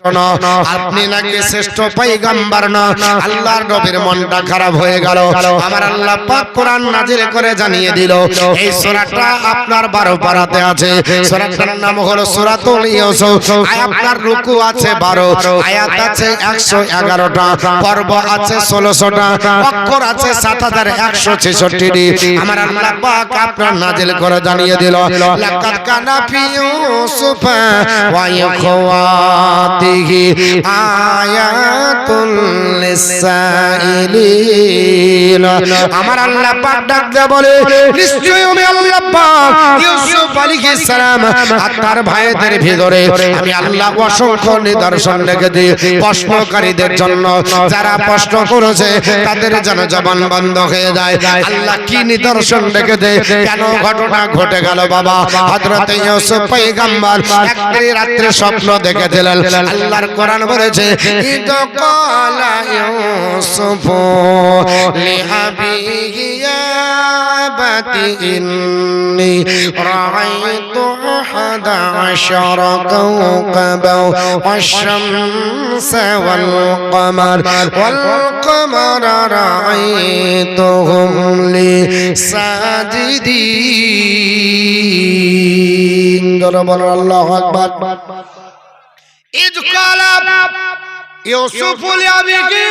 আপনি নাকি শ্রেষ্ঠ পয়গম্বর না। আল্লাহর নবীর মনটা খারাপ হয়ে গেল। আমার আল্লাহ পাক কোরআন নাজিল করে জানিয়ে দিল এই সূরাটা আপনার 12 পারাতে আছে। সূরাটার নাম হলো সূরাতুল ইউসুফ। আপনার রুকু আছে 12, আয়াত আছে 111টা, পর্ব আছে 16টা, অক্ষর আছে 7166টি। আমার আল্লাহ পাক আপনার নাজিল করে জানিয়ে দিল লাকাদ কানা ফি ইউসুফ ওয়া ইখওয়াতিহি আয়াতুল লিসাইলিন। আমার আল্লাহ পাক ডাক দিয়ে বলে নিশ্চয়ই আমি আল্লাহ পাক ইউসুফ আলাইহিস সালাম আর তার ভাইদের ভিতরে আমি আল্লাহ অসংখ্য নিদর্শন রেখে দিই প্রশ্নকারীদের জন্য। যারা প্রশ্ন করেছে তাদের যেন জবান বন্ধ হয়ে যায়। আল্লাহ কি নিদর্শন রেখে দেয়, কেন ঘটনা ঘটে গেল বাবা? হযরত ইউসুফ পয়গম্বর একটি রাত্রে স্বপ্ন দেখেছিলেন। আল্লাহর কোরআন বলেছে ইদ ক্বালা ইউসুফ লিআবিহি ইয়া আবাতি ইন্নী রাআইতু আহাদা আশারা কাওকাবাও ওয়াশ-শামসা ওয়াল-কমারা রাআইতুহুম লি সাজিদিন। জোরে বলো আল্লাহু আকবার। ইদ ক্বালা ইউসুফ লিআবিহি,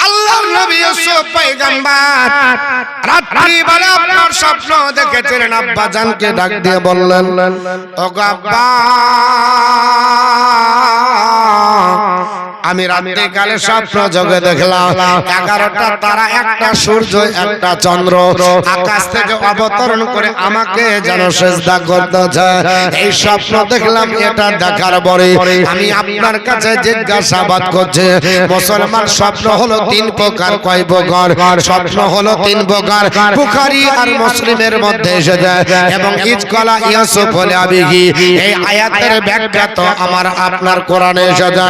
আল্লাহর নবী ইউসুফ পয়গম্বর রাত্রি বেলা আপনার স্বপ্ন দেখেছিলেন। আব্বা জানকে ডাক দিয়ে বললেন ওগো আব্বা, আমি রাত্রি কালে স্বপ্ন জগে দেখলাম 11টা তারা, একটা সূর্য, একটা চন্দ্র আকাশ থেকে অবতরণ করে আমাকে যেন সিজদা করতেছে। এই স্বপ্ন দেখলাম। এটা দেখার পরে আমি আপনার কাছে জিজ্ঞাসাবাদ করছি, মুসলমান স্বপ্ন হলো 3 প্রকার। কয় প্রকার? স্বপ্ন হলো 3 প্রকার। বুখারী আর মুসলিমের মধ্যে এসেছে। এবং ইদ ক্বালা ইউসুফ লিআবিহি এই আয়াতের ব্যাখ্যা তো আমার আপনার কোরআনে এসেছে।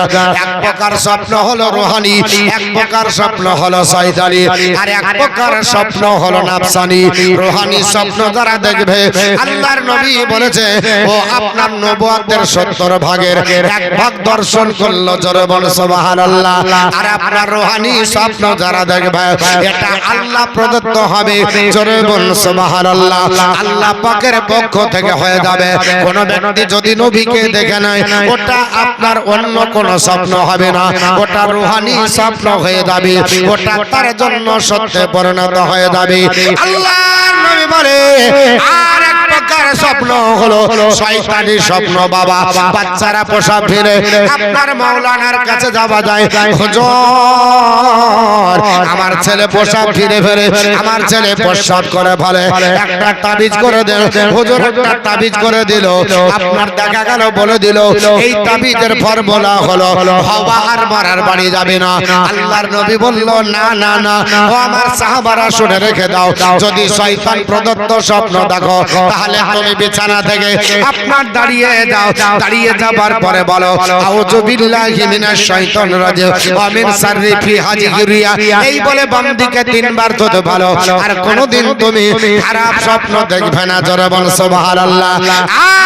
এক প্রকার স্বপ্ন হলো রুহানি, এক প্রকার স্বপ্ন হলো শয়তানি, আর এক প্রকার স্বপ্ন হলো নাফসানি। রুহানি স্বপ্ন যারা দেখবে আল্লাহর নবী বলেছে ও আপনার নবুয়তের 70 ভাগের 1 ভাগ দর্শন করলো। জোরে বল সুবহানাল্লাহ। আর আপনার রুহানি স্বপ্ন যারা দেখবে এটা আল্লাহ প্রদত্ত হবে। জোরে বল সুবহানাল্লাহ। আল্লাহ পাকের পক্ষ থেকে হয়ে যাবে। কোন ব্যক্তি যদি নবীকে দেখে নেয় ওটা আপনার অন্য কোন স্বপ্ন হবে না, ওটা রুহানি স্বপ্ন হয়ে যাবে। ওটা তার জন্য সত্যে পরিণত হয়ে যাবে। আল্লাহর নবী বলে আর এক প্রকার স্বপ্ন হলো শয়তানি স্বপ্ন। বাবা বাচ্চারা প্রসাব ফেলে আপনার মাওলানার কাছে যাওয়া যায়, হুজুর আমার ছেলে প্রসাব ফিরে ফেলে, আমার ছেলে প্রসাব করে ফেলে, একটা তাবিজ করে দেন হুজুর। একটা তাবিজ করে দিল, আপনার দেখা গেল বলে দিল এই তাবিজের ফর্মুলা হলো হওয়া আর মারার বাড়ি যাবে না। আল্লাহর নবী বলল না না না, ও আমার সাহাবারা শুনে রেখে দাও, যদি শয়তান প্রদত্ত স্বপ্ন দেখো তাহলে তুমি বিছানা থেকে আপনার দাঁড়িয়ে যাও। দাঁড়িয়ে যাবার পরে বলো আউযু বিল্লাহি মিনাশ শাইতানির রাজিম ওয়া মিন শাররি ফি হাজিরিয়া। এই বলে বাম দিকে 3 বার ধরতে ভালো। আর কোনদিন তুমি খারাপ স্বপ্ন দেখবে না। জোরে বল সুবহানাল্লাহ।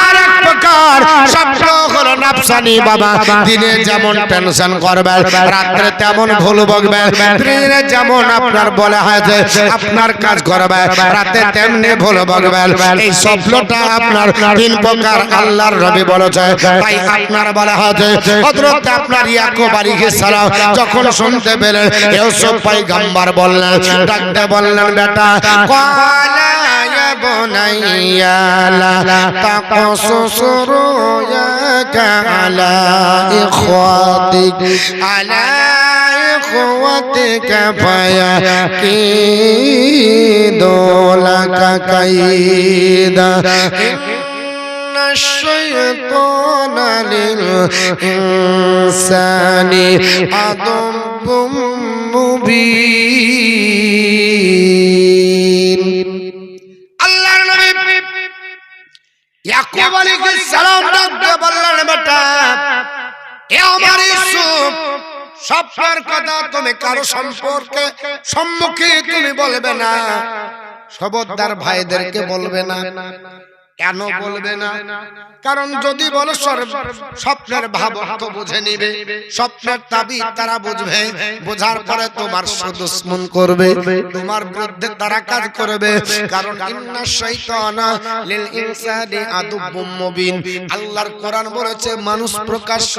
আর এক প্রকার স্বপ্ন হলো নাফসানি। বাবা দিনে যেমন টেনশন করবে, রাতে তেমন ভুল বকবে। দিনে যেমন আপনার বলে হয়েছে আপনার কাজ করবে, রাতে তেমনি ভুল বকবে। এই স্বপ্নটা আপনার 3 প্রকার আল্লাহর নবী বলেছে। তাই আপনার বলা হয়েছে হযরত আপনার ইয়াকুব আলাইহিস সালাম যখন শুনতে পেলেন ইউসুফ পয়গম্বর বললেন, ডাকতে বললেন বেটা ক্বালা ইয়া বুনাইয়া লা তাকসুস রুয়াকা আলা ইখওয়াতিক ফায়াকিদু লাকা কাইদা الشيطان للإنسان عدو مبين। আল্লাহর নবী ইয়াকুব আলাইহিস সালাম ডাকতে বললেন বেটা এ আমার ইউসুফ, স্বপ্নের কথা তুমি কারো সম্মুখে তুমি বলবে না, খবরদার ভাইদেরকে বলবে না। কেন বলবে না? কারণ যদি বলো স্বপ্নের ভাব অর্থ বুঝে নিবে, স্বপ্নের তাবিজ তারা বুঝবে, বোঝার পরে তোমার দুশমন করবে, তোমার বিরুদ্ধে তারা কাজ করবে। কারণ ইন্না শাইতানা লিল ইনসানি আদুব্বুম মুবিন, আল্লাহর কোরআন বলেছে মানুষ প্রকাশ্য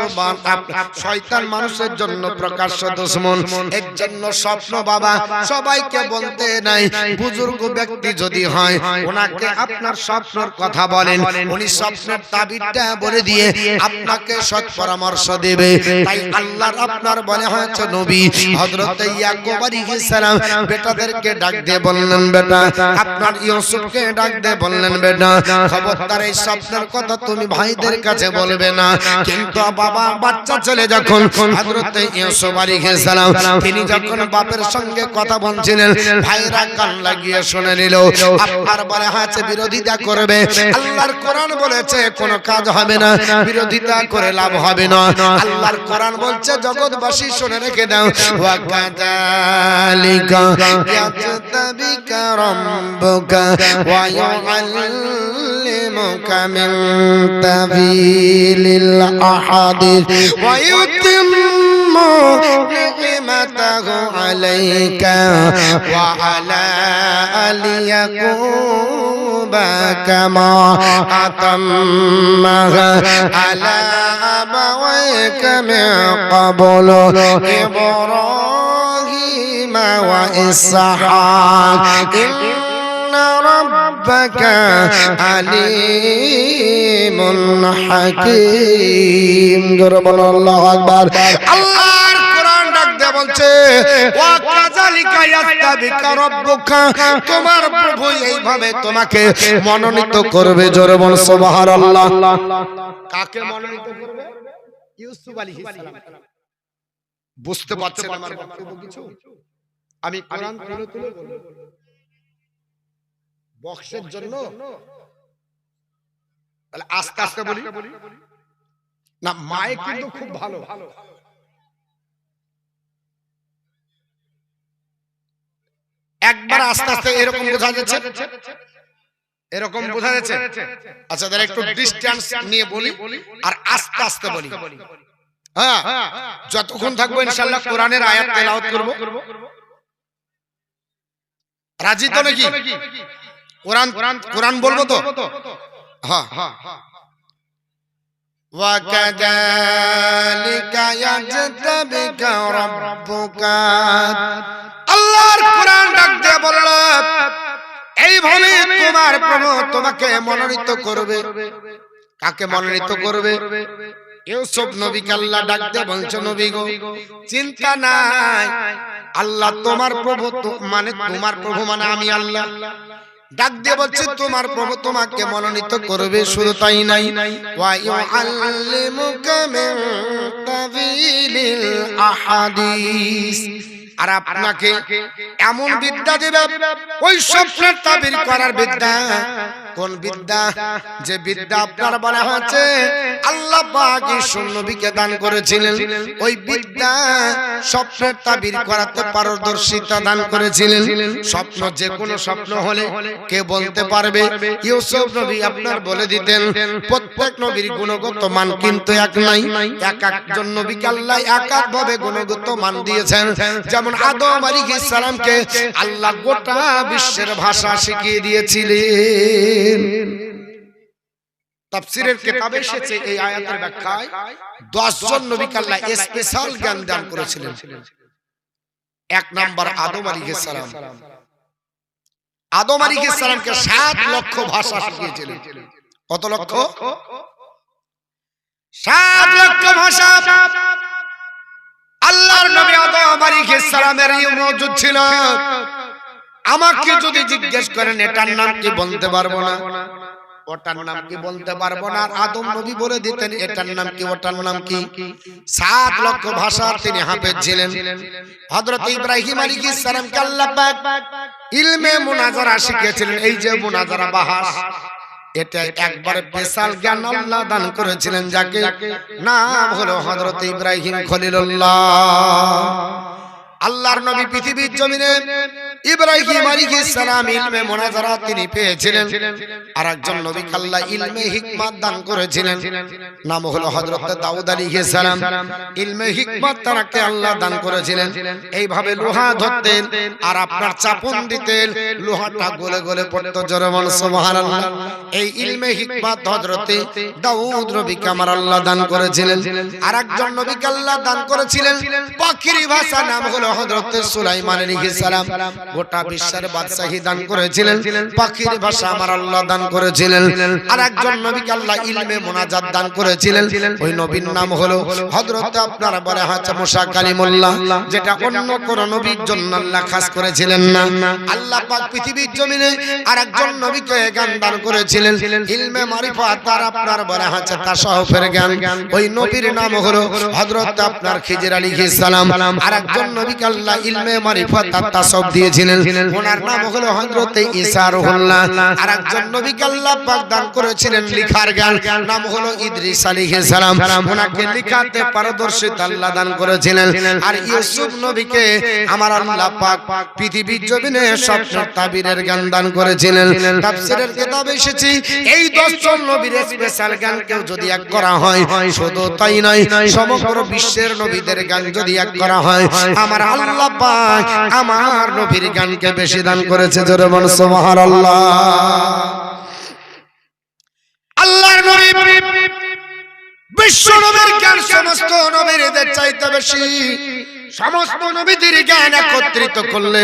শয়তান মানুষের জন্য প্রকাশ্য দুশমন। এর জন্য স্বপ্ন বাবা সবাইকে বলতে নাই। বুজুর্গ ব্যক্তি যদি হয় ওনাকে আপনার স্বপ্নের কথা বলেন, উনি স্বপ্নের তাবিজটা বলে দিয়ে আপনাকে সৎ পরামর্শ দেবে। তাই আল্লাহর আপনার বলে হয়েছে নবী হযরত ইয়াকুব আলাইহিস সালাম বেটাদেরকে ডাক দিয়ে বললেন, বেটা আপনার ইউসুফকে ডাক দিয়ে বললেন, বেটা খবরদার এই স্বপ্নের কথা তুমি ভাইদের কাছে বলবে না। কিন্তু বাবা বাচ্চা ছেলে যখন হযরত ইউসুফ আলাইহিস সালাম তিনি যখন বাপের সঙ্গে কথা বলছিলেন, ভাইরা কান লাগিয়ে শুনে নিল। আপনার বলে হয়েছে বিরোধিতা করবে, আল্লাহর কোরআন বলেছে কোনো কাজ হবে না, বিরোধিতা করে লাভ হবে না। আল্লাহর কোরআন বলছে জগৎবাসী শুনে রেখে দাও, ওয়া কাযালিকা ইয়াজতাবিকা রাব্বুকা ওয়া ইউআল্লিমুকা মিন তাবিলিল আহাদিস ওয়া ইউতিম্মু নি'মাতাহু আলাইকা ওয়া আলা আলি ইয়াকুবা কামা আতাম্মাহা আলা আবাওয়াইকা মিন ক্বাবলু ইব্রাহিম ওয়া ইসহাক ইন্না রাব্বাকা আলীমুন হাকীম। জোরে বলো আল্লাহু আকবার। আল্লাহর কোরআন ডাক দিয়ে বলছে, ওয়া কাযালিকা ইয়াস্তাবিকা রাব্বুকা, তোমার প্রভু এইভাবে তোমাকে মনোনীত করবে। জোরে বলো সুবহানাল্লাহ। কাকে মনোনীত করবে? ইউসুফ আলাইহিস সালাম। বুঝতে পারছেন আমার বক্তব্য কিছু? আমি কোরআন তুলে তুলে বলবো বক্সের জন্য, তাহলে আস্তে আস্তে বলি না, মাইক কিন্তু খুব ভালো। একবার আস্তে আস্তে এরকম বোঝা যাচ্ছে, এরকম বোঝা যাচ্ছে। আচ্ছা তাহলে একটু ডিসটেন্স নিয়ে বলি আর আস্তে আস্তে বলি। হ্যাঁ, যতক্ষণ থাকবো ইনশাআল্লাহ কোরআনের আয়াত তেলাওয়াত করব। রাজি তো নাকি? কোরআন বলবো তো? হ্যাঁ। ওয়া কাযালিকা ইয়াজতাবিকা রাব্বুকা, আল্লাহর কোরআন ডাক দিয়ে বলল এইভাবে তোমার প্রভু তোমাকে মনোনীত করবে। কাকে মনোনীত করবে? ইউসুফ নবীকে আল্লাহ ডাক দিয়ে বলছে, নবী গো চিন্তা নাই, আল্লাহ তোমার প্রভু, মানে তোমার প্রভু মানে আমি আল্লাহ। ডাক দিয়ে বলছে তোমার প্রভু তোমাকে মনোনীত করবে। শুধু তাই নাই, ওয়া ইউআল্লিমুকা মিন তাবিলিল আহাদিস, আর আপনাকে এমন বিদ্যা দেবে, ওই স্বপ্নের তাবির করার বিদ্যা। কোন বিদ্যা? যে বিদ্যা আপনার বলা হয়েছে আল্লাহ পাক নবীকে দান করেছিলেন, ওই বিদ্যা স্বপ্নের তাবির করাতে পারদর্শিতা দান করেছিলেন। স্বপ্ন যে কোনো স্বপ্ন হলে কে বলতে পারবে? ইউসুফ নবী আপনার বলে দিতেন। প্রত্যেক নবীর গুণগত মান কিন্তু এক নাই, এক একজন নবীকে আল্লাহ একাকভাবে গুণগত মান দিয়েছেন। যেমন আদম আলাইহিস সালামকে আল্লাহ গোটা বিশ্বের ভাষা শিখিয়ে দিয়েছিলেন। তাফসীরের কিতাবে এসেছে এই আয়াতের ব্যাখ্যায় 10 জন নবীকে আল্লাহ স্পেশাল জ্ঞান দান করেছিলেন। এক নাম্বার আদম আলাইহিস সালাম। আদম আলাইহিস সালামকে 7 লক্ষ ভাষা শিখিয়েছিলেন। কত লক্ষ? 7 লক্ষ ভাষা। আল্লাহর নবী আদম আলাইহিস সালামের এই মওজুদ ছিল। আমাকে যদি জিজ্ঞেস করেন এটার নাম কি, বলতে পারবো না। ওটার নাম কি বলতে পারবো না। আর আদম নবী বলে দিতেন এটার নাম কি, ওটার নাম কি। 7 লক্ষ ভাষা তিনি হাফেজ ছিলেন। হযরত ইব্রাহিম আলাইহিস সালামকে আল্লাহ পাক ইলমে মুনাজারা শিখিয়েছিলেন। এই যে মুনাজারা বাহাস, এটা একবারে স্পেশাল জ্ঞান আল্লাহ দান করেছিলেন, যাকে নাম হলো হযরত ইব্রাহিম খলিলুল্লাহ। আল্লাহর নবী পৃথিবীর জমিনে ইব্রাহিম আলাইহিস সালাম ইলমে মুনাজারা তিনি পেয়েছিলেন আর একজন নবীকে আল্লাহ ইলমে হিকমত দান করেছিলেন নাম হলো হযরত দাউদ আলাইহিস সালাম ইলমে হিকমত তাকে আল্লাহ দান করেছিলেন এইভাবে লোহা ধরতেন আর আপনার চাপন দিতেন লোহাটা গলে গলে পড়তো জোরে বল সুবহানাল্লাহ এই ইলমে হিকমত হযরত দাউদ নবীকে আমার আল্লাহ দান করেছিলেন আর একজন নবীকে আল্লাহ দান করেছিলেন পাখির ভাষা নাম হলো হযরত সুলাইমান আলাইহিস সালাম গোটা বিশ্বের বাদশাহী দান করেছিলেন পাখির ভাষা আমার আল্লাহ দান করেছিলেন আর একজন নবীকে আল্লাহ ইলমে মুনাজাত দান করেছিলেন ওই নবীর নাম হলো হযরত আপনারা বলে হচ্ছে মুসা কালিমুল্লাহ যেটা অন্য কোন নবীর জন্য আল্লাহ খাস করেছিলেন না আল্লাহ পাক পৃথিবীর জমিনে আর একজন নবীকে জ্ঞান দান করেছিলেন ইলমে মারিফাত আর আপনার বলে হচ্ছে তাসাউফের জ্ঞান ওই নবীর নাম হলো হযরত আপনার খিজির আলাইহিস সালাম আর একজন নবীকে আল্লাহ ইলমে মারিফাত আর তাসাউফ দিয়েছিলেন ওনার নাম হলো হযরত ঈসা রুহুল্লাহ আর একজন নবীকে আল্লাহ পাক দান করেছিলেন লিখার জ্ঞান নাম হলো ইদ্রিস আলাইহিস সালাম ওনাকে লিখাতে পারদর্শিতা আল্লাহ দান করেছিলেন আর ইউসুফ নবীকে আমার আল্লাহ পাক পৃথিবীর জমিনে স্বপ্নের তাবিরের জ্ঞান দান করেছিলেন তাফসীরের কিতাবে এসেছে এই 10 জন নবীর স্পেশাল জ্ঞান কেউ যদি এক করা হয় শুধু তাই নয় সমগ্র বিশ্বের নবীদের জ্ঞান যদি এক করা হয় আমার আল্লাহ পাক আমার নবীর জ্ঞানকে বেশি দান করেছে জোরে বল সুবহানাল্লাহ আল্লাহর নবী বিশ্ব নবীর জ্ঞান সমস্ত নবীদের চাইতে বেশি সমস্ত নবীদের জ্ঞান একত্রিত করলে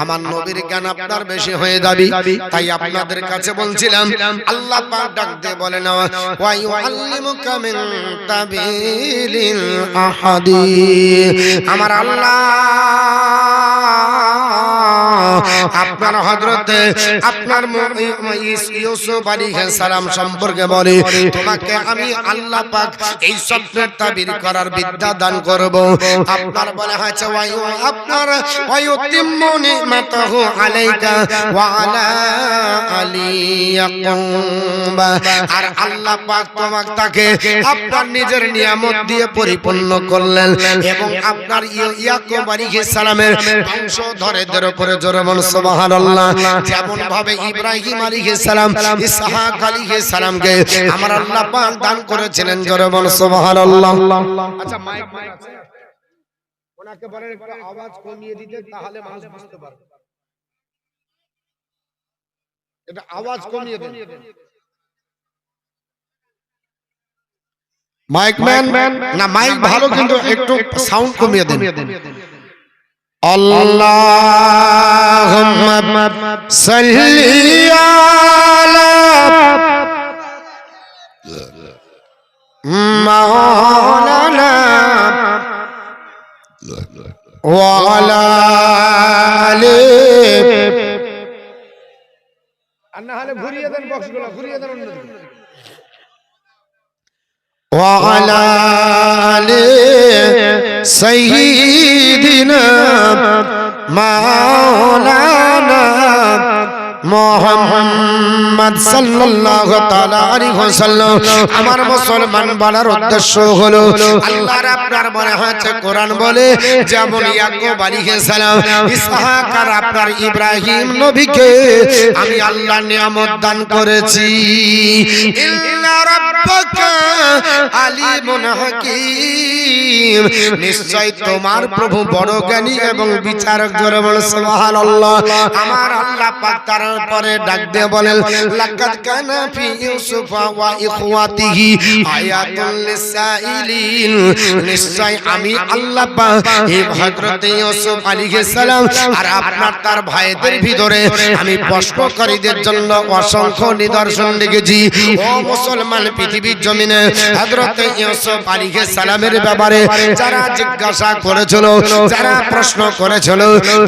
আমার নবীর জ্ঞান আপনার বেশি হয়ে যাবে তাই আপনাদের কাছে বলছিলাম আল্লাহ পাক ডাক দিয়ে বলেন ওয়া ইউআল্লিমুকা মিন তাবিলিল আহাদি আমার আল্লাহ আপনার হযরত আপনার ইউসুফ আলাইহিস সালাম সম্পর্কে বলে তোমাকে আমি আল্লাহ পাক এই স্বপ্নের তাবির করার বিদ্যা দান করব আপনার বলা হয়েছে আপনার ওয়ায়ুতিম্মু নি'মাতাহু আলাইকা ওয়া আলা আলি ইয়াকুব আর আল্লাহ পাক তোমাকে তাকে আপনার নিজের নিয়ামত দিয়ে পরিপূর্ণ করলেন এবং আপনার ইয়াকুব আলাইহিস সালামের বংশধরদের উপরে জোরে বল সুবহানাল্লাহ যেমন ভাবে ইব্রাহিম আলাইহিস সালাম ইসহাক আলাইহিস সালামকে আমার আল্লাহ পাক দান করেছিলেন জোরে বল সুবহানাল্লাহ আচ্ছা মাইক আছে ওনাকে বলেন একটু আওয়াজ কমিয়ে দিতে তাহলে মানুষ বুঝতে পারবে এটা আওয়াজ কমিয়ে দেন মাইক ম্যান না মাইক ভালো কিন্তু একটু সাউন্ড কমিয়ে দেন আল্লাহুম্মা সাল্লি আলা মাওলানা ওয়া আলা আলি আন্না হলে ঘুরিয়ে দেন বক্সগুলো ঘুরিয়ে দেন অন্যদিকে ওয়া আলা আলি সাইয়্যিদিনা মাওলানা মুহাম্মদ সাল্লাল্লাহু তাআলা আলাইহি ওয়াসাল্লাম আমার মুসলমান বলার উদ্দেশ্য হলো আল্লাহর আপনার মনে হচ্ছে কোরআন বলে যেমন ইয়াকুব আলাইহিস সালাম ইসহাক আর আপনার ইব্রাহিম নবীকে আমি আল্লাহ নিয়ামত দান করেছি ইন্না রাব্বাকা আলিমুন হাকীম নিশ্চয় তোমার প্রভু বড় জ্ঞানী এবং বিচারক জোরে বল সুবহানাল্লাহ আমার আল্লাহ পাক তার পরে ডাক দিয়ে বলেন লাকাদ কানা ফি ইউসুফ ওয়া ইখওয়াতিহি আয়াতুল লিসাইলিন নিশ্চয় আমি আল্লাহ পাক এই হযরত ইউসুফ আলাইহিস সালাম আর আপনার তার ভাইদের ভিতরে আমি প্রশ্নকারীদের জন্য অসংখ্য নিদর্শন রেখেছি ও মুসলমান পৃথিবীর জমিনে হযরত ইউসুফ আলাইহিস সালামের ব্যাপারে যারা জিজ্ঞাসা করেছিল যারা প্রশ্ন করেছিল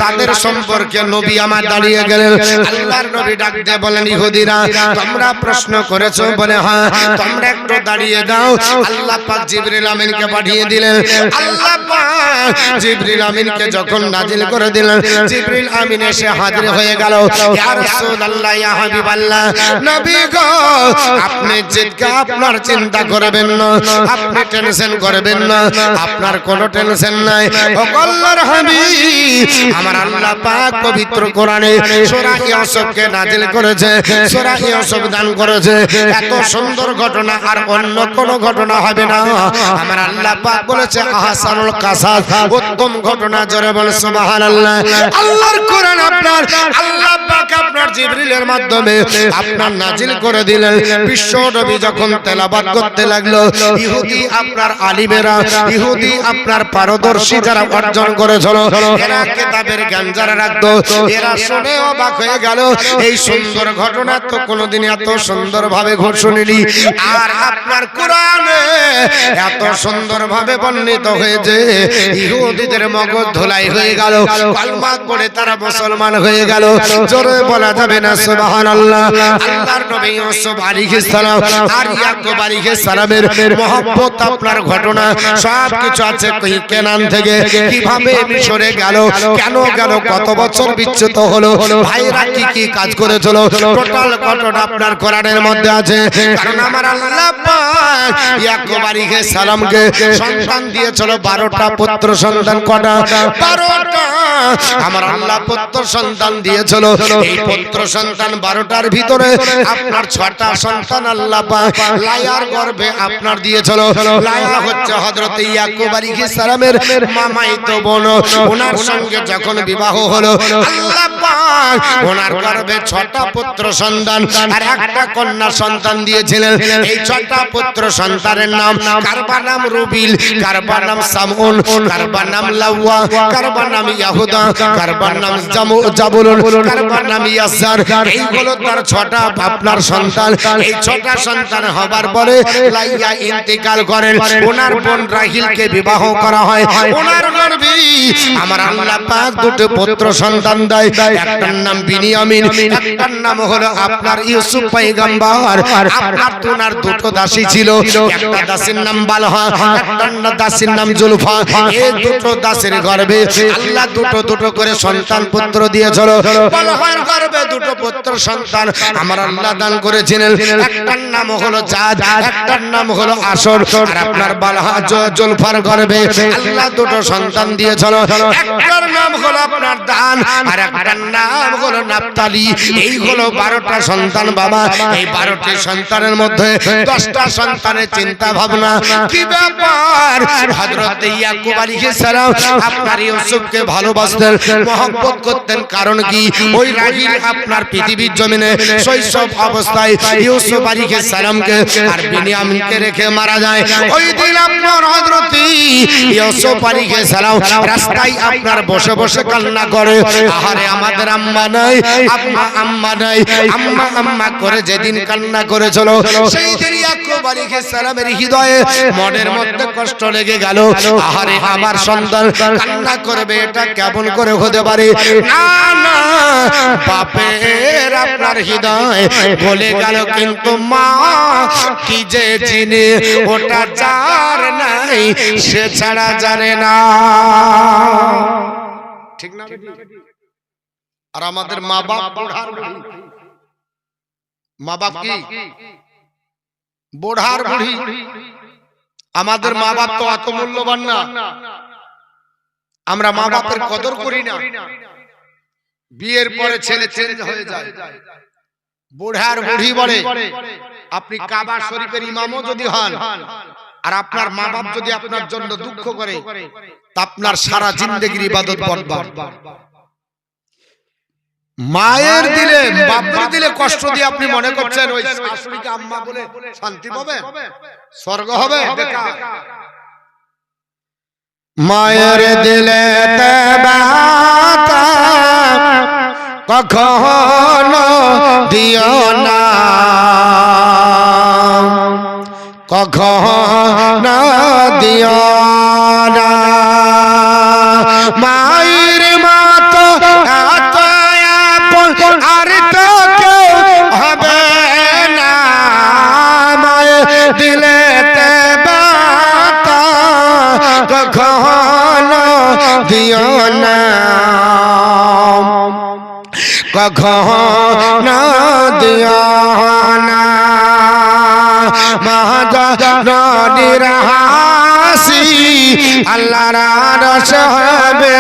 তাদের সম্পর্কে নবী আমার দাঁড়িয়ে গেলেন আল্লাহর নবী ডাক দিয়ে বলেন ইহুদিরা তোমরা প্রশ্ন করেছো বলে হ্যাঁ তোমরা একটু দাঁড়িয়ে দাও আল্লাহ পাক জিবরিল আমিনকে পাঠিয়ে দিলেন আল্লাহ পাক জিবরিল আমিনকে যখন নাজিল করে দিলেন জিবরিল আমিন এসে হাজির হয়ে গেল ইয়া রাসূলুল্লাহ ইয়া হাবিবাল্লাহ নবী গো আপনি জিজ্ঞাসা আপনার চিন্তা করবেন না আপনি টেনশন করবেন না আপনার কোনো টেনশন নাই। ও আল্লাহর হাবিব, আমার আল্লাহ পাক পবিত্র কোরআনে সূরা ইউসুফকে নাযিল করেছে, সূরা ইউসুফ দান করেছে। এত সুন্দর ঘটনা আর অন্য কোনো ঘটনা হবে না। আমার আল্লাহ পাক বলেছে আহসানুল কাসাস, উত্তম ঘটনা। জোরে বল সুবহানাল্লাহ। আল্লাহর কোরআন আপনার আল্লাহ পাক আপনার জিবরিলের মাধ্যমে আপনার নাযিল করে দিলেন। বিশ্ব নবী যখন তেলাওয়াত করতে লাগলো, ইহুদি আপনার আলিমেরা, ইহুদি আপনার পারদর্শী যারা অর্জন করেছিল, এরা কিতাবের জ্ঞান যারা রাখতো, এরা শুনে অবাক হয়ে গেল। এই সুন্দর ঘটনা তো কোনোদিন এত সুন্দরভাবে শুনিনি। আর আপনার কোরআনে এত সুন্দরভাবে বর্ণিত হয়েছে, ইহুদিদের মগজ ধোলাই হয়ে গেল, কলমা পড়ে তারা মুসলমান হয়ে গেল। জোরে বলা যাবে না সুবহানাল্লাহ। আল্লাহর নবী ইউসুফ আলাইহিস সালাম আর ইয়াকুব আলাইহিস সালামের মহব্বত আপনার ঘটনা সব কিছু আছে। কেনান থেকে কিভাবে মিশরে গেল, কেন গেল, কত বছর বিচ্যুত হলো, ভাইরা কি কি কাজ করেছিল, টোটাল ঘটনা আপনার কোরআনের মধ্যে আছে। কারণ আমার আল্লাহ পাক ইয়াকুব আলাইহিস সালামকে সন্তান দিয়েছিল 12টা পুত্র সন্তান। কটা? 12টা। আমার আল্লাহ পুত্র সন্তান দিয়েছিল। এই পুত্র সন্তান 12টার ভিতরে আপনার 6টা সন্তান আল্লাহ পাক লায়ার গর্ভে আপনার দিয়েছিল। লায়া হচ্ছে হযরত ইয়াকুব আলাইহিস সালামের মামাইতো বোন। ওনার সঙ্গে যখন বিবাহ হলো, আল্লাহ পাক ওনার গর্ভে 6টা পুত্র সন্তান আর একটা কন্যা সন্তান দিয়েছিলেন। এই 6টা পুত্র সন্তানের নাম, কারবার নাম রুবিল, কারবার নাম সামউন, কারবার নাম লাওয়া, কারবার নাম ইয়াহুদা, কারবার নাম জাবুলুন, কারবার নাম ইয়াসার। এই হলো তার 6টা আপনার সন্তান। এই 6টা সন্তান হবার পরে লাইয়া ইন্তেকাল করেন। ওনার বোন রাহিলকে বিবাহ করা হয়। ওনার গর্ভে আমার আল্লাহ পাক 2টো পুত্র সন্তান দেয়। একটার নাম বিনিয়ামিন, একটার নাম হলো আপনার ইউসুফ পয়গম্বর। আপনার ওনার 2টো দাসী ছিল, একটা দাসীর নাম বালহা, একটার দাসীর নাম জুলফা। এই 2টো দাসীর গর্ভে আল্লাহ 2টো করে সন্তান পুত্র দিয়েছিল। বালহার গর্ভে 2টো পুত্র সন্তান আমার আল্লাহ দান করেছিলেন। একটার নাম হলো জাদ, একটার নাম হলো আসর। আর আপনার বালহা জুলফার গর্ভে আল্লাহ 2টো সন্তান দিয়েছিল। একটার নাম হলো আপনার দান আর একটার নাম হলো নাফতালি। এই হলো 12টা সন্তান বাবা। এই 12টি সন্তানের মধ্যে 10টা সন্তানের চিন্তা ভাবনা কি ব্যাপার। হযরত ইয়াকুব আলাইহিস সালাম আপনার ইউসুফকে ভালোবাসতেন, মহব্বত করতেন। কারণ কি? ওই রাহিল আপনার পৃথিবীর জমিনে শৈশব অবস্থায় ইউসুফ আলাইহিস সালামকে আর বিনিয়ামিনকে রেখে মারা যায়। ওই দিন আপনার হযরত ইউসুফ আলাইহিস সালাম রাস্তায় আপনার বসে বসে কান্না করে, আহারে আমাদের আম্মা নাই, আম্মা নাই, আম্মা করে যেদিন কান্না করেছিল, সেই দিন ইয়াকুব আলাইহিস সালামের হৃদয়ে মনের মধ্যে কষ্ট লেগে গেল। আহারে আমার সন্তান কান্না করবে, এটা কেমন করে হতে পারে? না না, বাপের আপনার হৃদয় বলে গেল, কিন্তু মা কি যে চিনে, ওটা যার নাই সে ছাড়া জানে না। ঠিক না? আর আমাদের মা বাপ বুড়ার বুড়ি, মা বাপ কি বুড়ার বুড়ি। আমাদের মা বাপ তো এত মূল্যবান না, আমরা মা বাপের কদর করি না। বিয়ের পরে ছেলে চেঞ্জ হয়ে যায়, বুড়ার বুড়ি বলে। আপনি কাবা শরীফের ইমামও যদি হন আর আপনার মা বাপ যদি আপনার জন্য দুঃখ করে, তা আপনার সারা জিন্দেগির ইবাদত বরবাদ। মায়ের দিলে বাপের দিলে কষ্ট দিয়ে আপনি মনে করছেন ওই শাশুড়িকে আম্মা বলে শান্তি পাবেন, স্বর্গ হবে? মায়ের দিলে কখনো দিও না, কখনো দিও না। মায়ের মতো এত আপন আর তো কেউ হবে না। মায়ের দিলে কখনো দিও না, কখনো দিও না। মা জননীর হাসি আল্লাহর আরশ হবে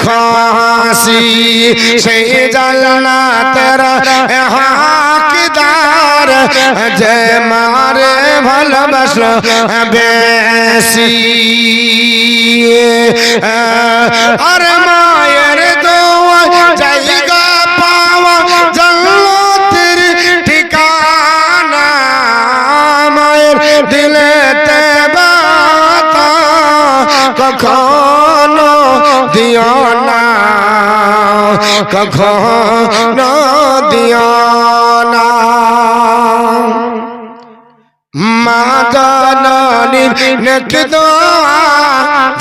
খুশি সেই জান্নাতের হকদার যে মারে ভালোবাসলো বেশি আর মায়ের দোয়া জায়গা পাওয়া জান্নাতের ঠিকানা মায়ের দিলেতে ব্যথা কখনো দিও না কখনো দিও না মা জননীর নেক দোয়া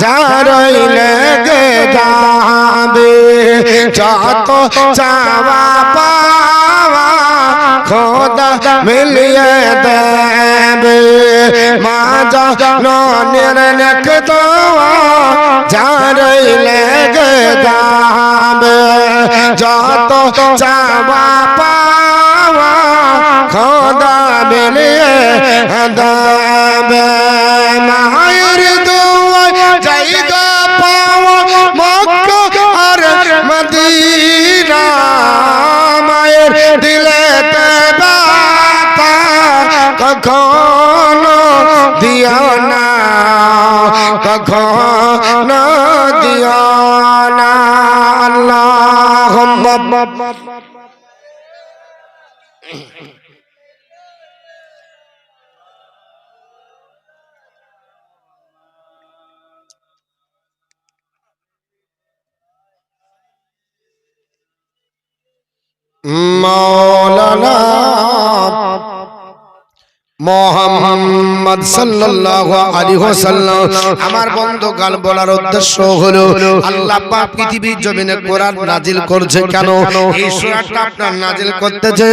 যারই লেগে যাবে যত চাওয়া পাওয়া খোদা মিলিয়ে দেবে মা জননীর নেক দোয়া যারই লেগে যাবে যত চাওয়া পাওয়া খোদা মিলিয়ে দেবে মায়ের দোয়া জায়গা পাওয়া মক্কা আর মদিনা মায়ের দিলেতে ব্যথা কখনো দিও না কখনো দিও না আল্লাহুম্মা মৌলানা মুহাম্মদ সাল্লাল্লাহু আলাইহি ওয়াসাল্লাম আমার বন্ধুগণ বলার উদ্দেশ্য হলো আল্লাহ পাক পৃথিবীর জমিনে কোরআন নাজিল করছে কেন এই সূরাটা আপনার নাজিল করতেছে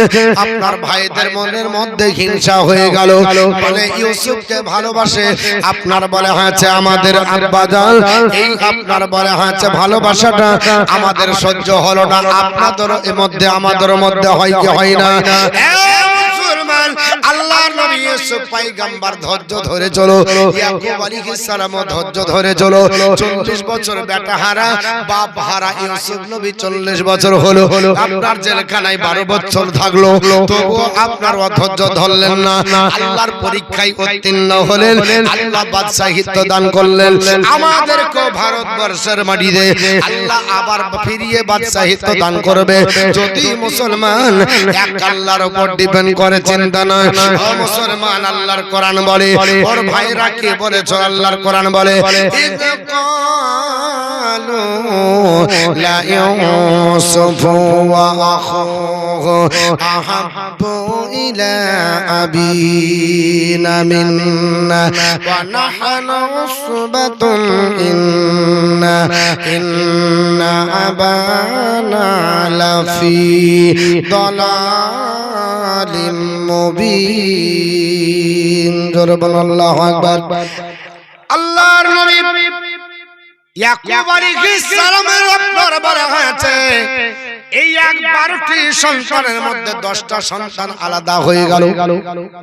আপনার ভাইদের মনের মধ্যে হিংসা হয়ে গেল বলে ইউসুফকে ভালোবাসে আপনার বলে হয়েছে আমাদের আব্বা জান এই আপনার বলে হয়েছে ভালোবাসাটা আমাদের সহ্য হলো না আপনাদের মধ্যে আমাদের মধ্যে হয় কি হয় না আল্লাহর নবী ইউসুফ পয়গম্বর ধৈর্য ধরে চলো ইয়াকুব আলাইহিস সালাম ধৈর্য ধরে চলো 40 বছর বেটা হারা বাপ হারা ইউসুফ নবী 40 বছর হলো আপনার জেলখানায় 12 বছর থাকলো তবুও আপনার অধৈর্য ধরলেন না আল্লাহর পরীক্ষায় উত্তীর্ণ হলেন আল্লাহ বাদশাহিত্ব দান করলেন আমাদেরকে ভারতবর্ষের মাটিতে আল্লাহ আবার ফিরিয়ে বাদশাহিত্ব দান করবে যদি মুসলমান এক আল্লাহর উপর ডিপেন্ড করে চিন্তা না ও মুসলমান আল্লাহর কোরআন বলে ওর ভাইরা কে বলেছ আল্লাহর কোরআন বলে লা ইউসুফু ওয়া আখুহু আহাব্বু ইলা আবিনা মিন্না ওয়া নাহনু উসবাতুন ইন্না আবানা লাফি দালালিম মুবিন জোরে বল আল্লাহু আকবার আল্লাহর নবী ইয়াকুব আলাইহিস সালামের আপনার বলা হয়েছে এই 12টি সন্তানের মধ্যে 10টা সন্তান আলাদা হয়ে গেল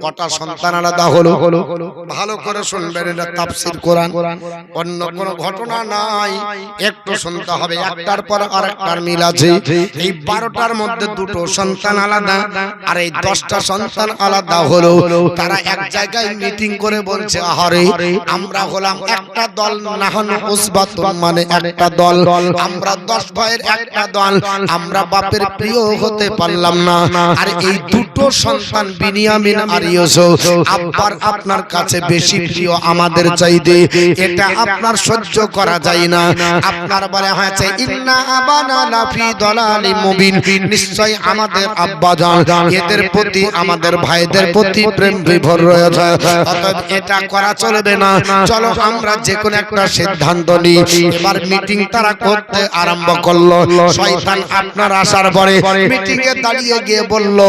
কটা সন্তান আলাদা হলো ভালো করে শুনবেন এটা তাফসীর কোরআন অন্য কোনো ঘটনা নাই একটু শুনতে হবে একটার পর আরেকটার মিল আছে এই 12টার মধ্যে দুটো সন্তান আলাদা আর এই 10টা সন্তান আলাদা হলো তারা এক জায়গায় মিটিং করে বলছে আহারে আমরা হলাম একটা দল নাহনু উসবাতুন মানে একটা দল আমরা 10 ভাইয়ের একটা দল আমরা বাপের প্রিয় হতে পারলাম না আর এই দুটো সন্তান বিনিয়ামিন আর ইউসুফ আব্বার আপনার কাছে বেশি প্রিয় আমাদের চাইতে এটা আপনার সহ্য করা যায় না আপনার বলা হয়েছে ইন্না আবানা লাফি দালালিম মুবিন নিশ্চয় আমাদের আব্বা জান এদের প্রতি আমাদের ভাইদের প্রতি প্রেম বিভোর রয়েছে অতএব এটা করা চলবে না চলো আমরা যে কোনো একটা সিদ্ধান্ত নিই এবার মিটিং তারা করতে আরম্ভ করলো শয়তান আপনার আপনার আসার পরে মিটিং এ দাঁড়িয়ে গিয়ে বলল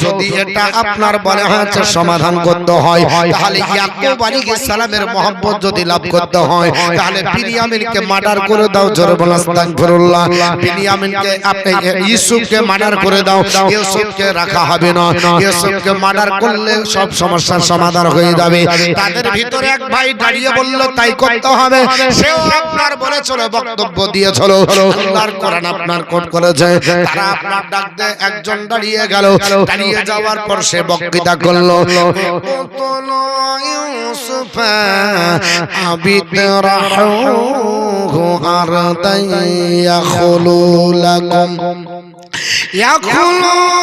যদি এটা আপনার বলে হচ্ছে সমাধান করতে হয় তাহলে ইয়াকুব আলাইহিস সালামের মহব্বত যদি লাভ করতে হয় তাহলে বিনিয়ামিনকে মার্ডার করে দাও। জোরে বলেন আস্তাগফিরুল্লাহ। বিনিয়ামিনকে আপনি ইউসুফকে মার্ডার করে দাও, ইউসুফকে রাখা হবে না। ইউসুফকে মার্ডার করলে সব সমস্যার সমাধান হয়ে যাবে। তাদের ভিতরে এক ভাই দাঁড়িয়ে বলল তাই করতে হবে। সেও আপনার বলেছিল, বক্তব্য দিয়েছিল, আল্লাহর কোরআন আপনার কোট করেছে। তারা আপনার ডাক দিয়ে একজন দাঁড়িয়ে গেল। দাঁড়িয়ে যাওয়ার পর সে বক্তৃতা করলো, ইউসুফ আবিতরাহু আরদান ইয়াখলু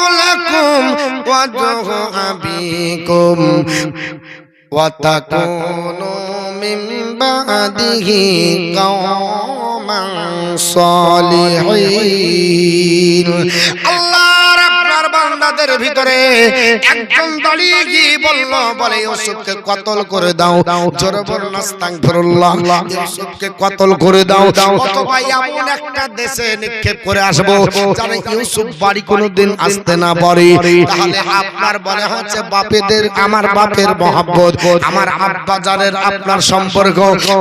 লাকুম ওয়াজহু আবিকুম ওয়া তাকুনু মিন বাদিহি কওমান সালিহিন। আল্লাহর আপনার বান্দাদের ভিতরে একজন দাঁড়িয়ে গিয়ে বলল, বলে ইউসুফকে কতল করে দাও। জোরে বলুন আস্তাগফিরুল্লাহ। ইউসুফকে কতল করে দাও, অথবা এমন একটা দেশে নিক্ষেপ করে আসবো যাতে ইউসুফ বাড়ি কোনোদিন আসতে না পারে। তাহলে আপনার বলে হচ্ছে বাপেদের, আমার বাপের মহব্বত, আমার আব্বা জানের আপনার সম্পর্ক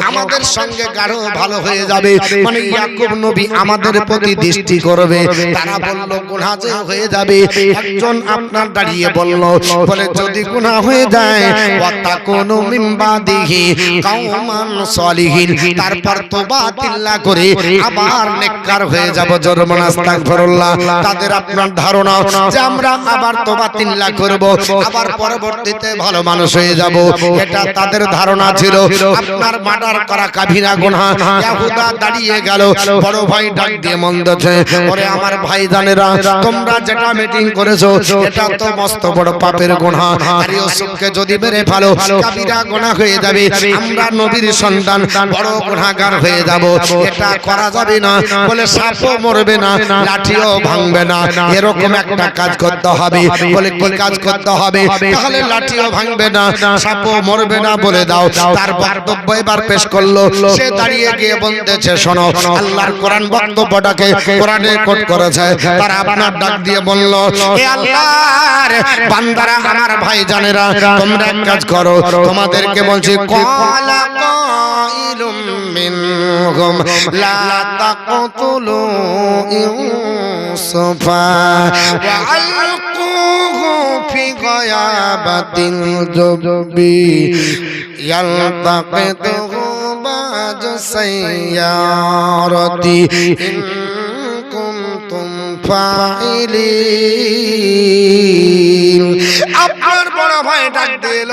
আমাদের সঙ্গে গাঢ় ভালো হয়ে যাবে। মানে ইয়াকুব নবী আমাদের প্রতি দৃষ্টি করবে। তারা বলল গুনাহ যে হয়ে যাবে। একজন আপনার দাঁড়িয়ে বলল, বলে যদি গুনাহ হয়ে যায় ওয়াতাকুনু মিন বাদিহি কওমান সালিহিন, তারপর তওবা তিল্লা করে আবার নেককার হয়ে যাব। জোরে বলুন আস্তাগফিরুল্লাহ। তাদের আপনার ধারণা যে আমরা আবার তওবা তিল্লা করব, আবার পরবর্তীতে ভালো মানুষ হয়ে যাব, এটা তাদের ধারণা ছিল। আপনার মার্ডার করা কাবিরা গুনাহ। ইয়াহুদা দাঁড়িয়ে গেল, বড় ভাই ডাক দিয়ে মন্দেছে, ওরে আমার ভাইজানেরা, তোমরা যেটা মিটিং করেছো এটা তো মস্ত বড় পাপের গুনাহ। আর ইউসুফকে যদি মেরে ফেলো কাবিরা গুনাহ হয়ে যাবে, আমরা নবীর সন্তান বড় গুনাহগার হয়ে যাব, এটা করা যাবে না। বলে সাপও মরবে না, লাঠিও ভাঙবে না, এরকম একটা কাজ করতে হবে। বলে কি কাজ করতে হবে? তাহলে লাঠিও ভাঙবে না, সাপও মরবে না বলে দাও। তার বক্তব্য এবার পেশ করলো। সে দাঁড়িয়ে গিয়ে বলতেছে, শোনো, আল্লাহর কোরআন বক্তব্যটাকে কোরআনে কোট করেছে। তারা আপনার ডাক দিয়ে বলল, হে আল্লাহর বান্দারা, আমার ভাইজানেরা, তোমরা এক কাজ করো, তোমাদেরকে বলছি, ক্বালা কাইলুম মিনহুম লা তাকতুলু ইউসুফা ওয়া আলকুহু ফি গায়াবাতিল জুববি ইয়ালতাকিতুহু বা'দু সাইয়ারাতি ইন কুনতুম ফাইলিন। আপনার বড় ভাই ডাক দিল,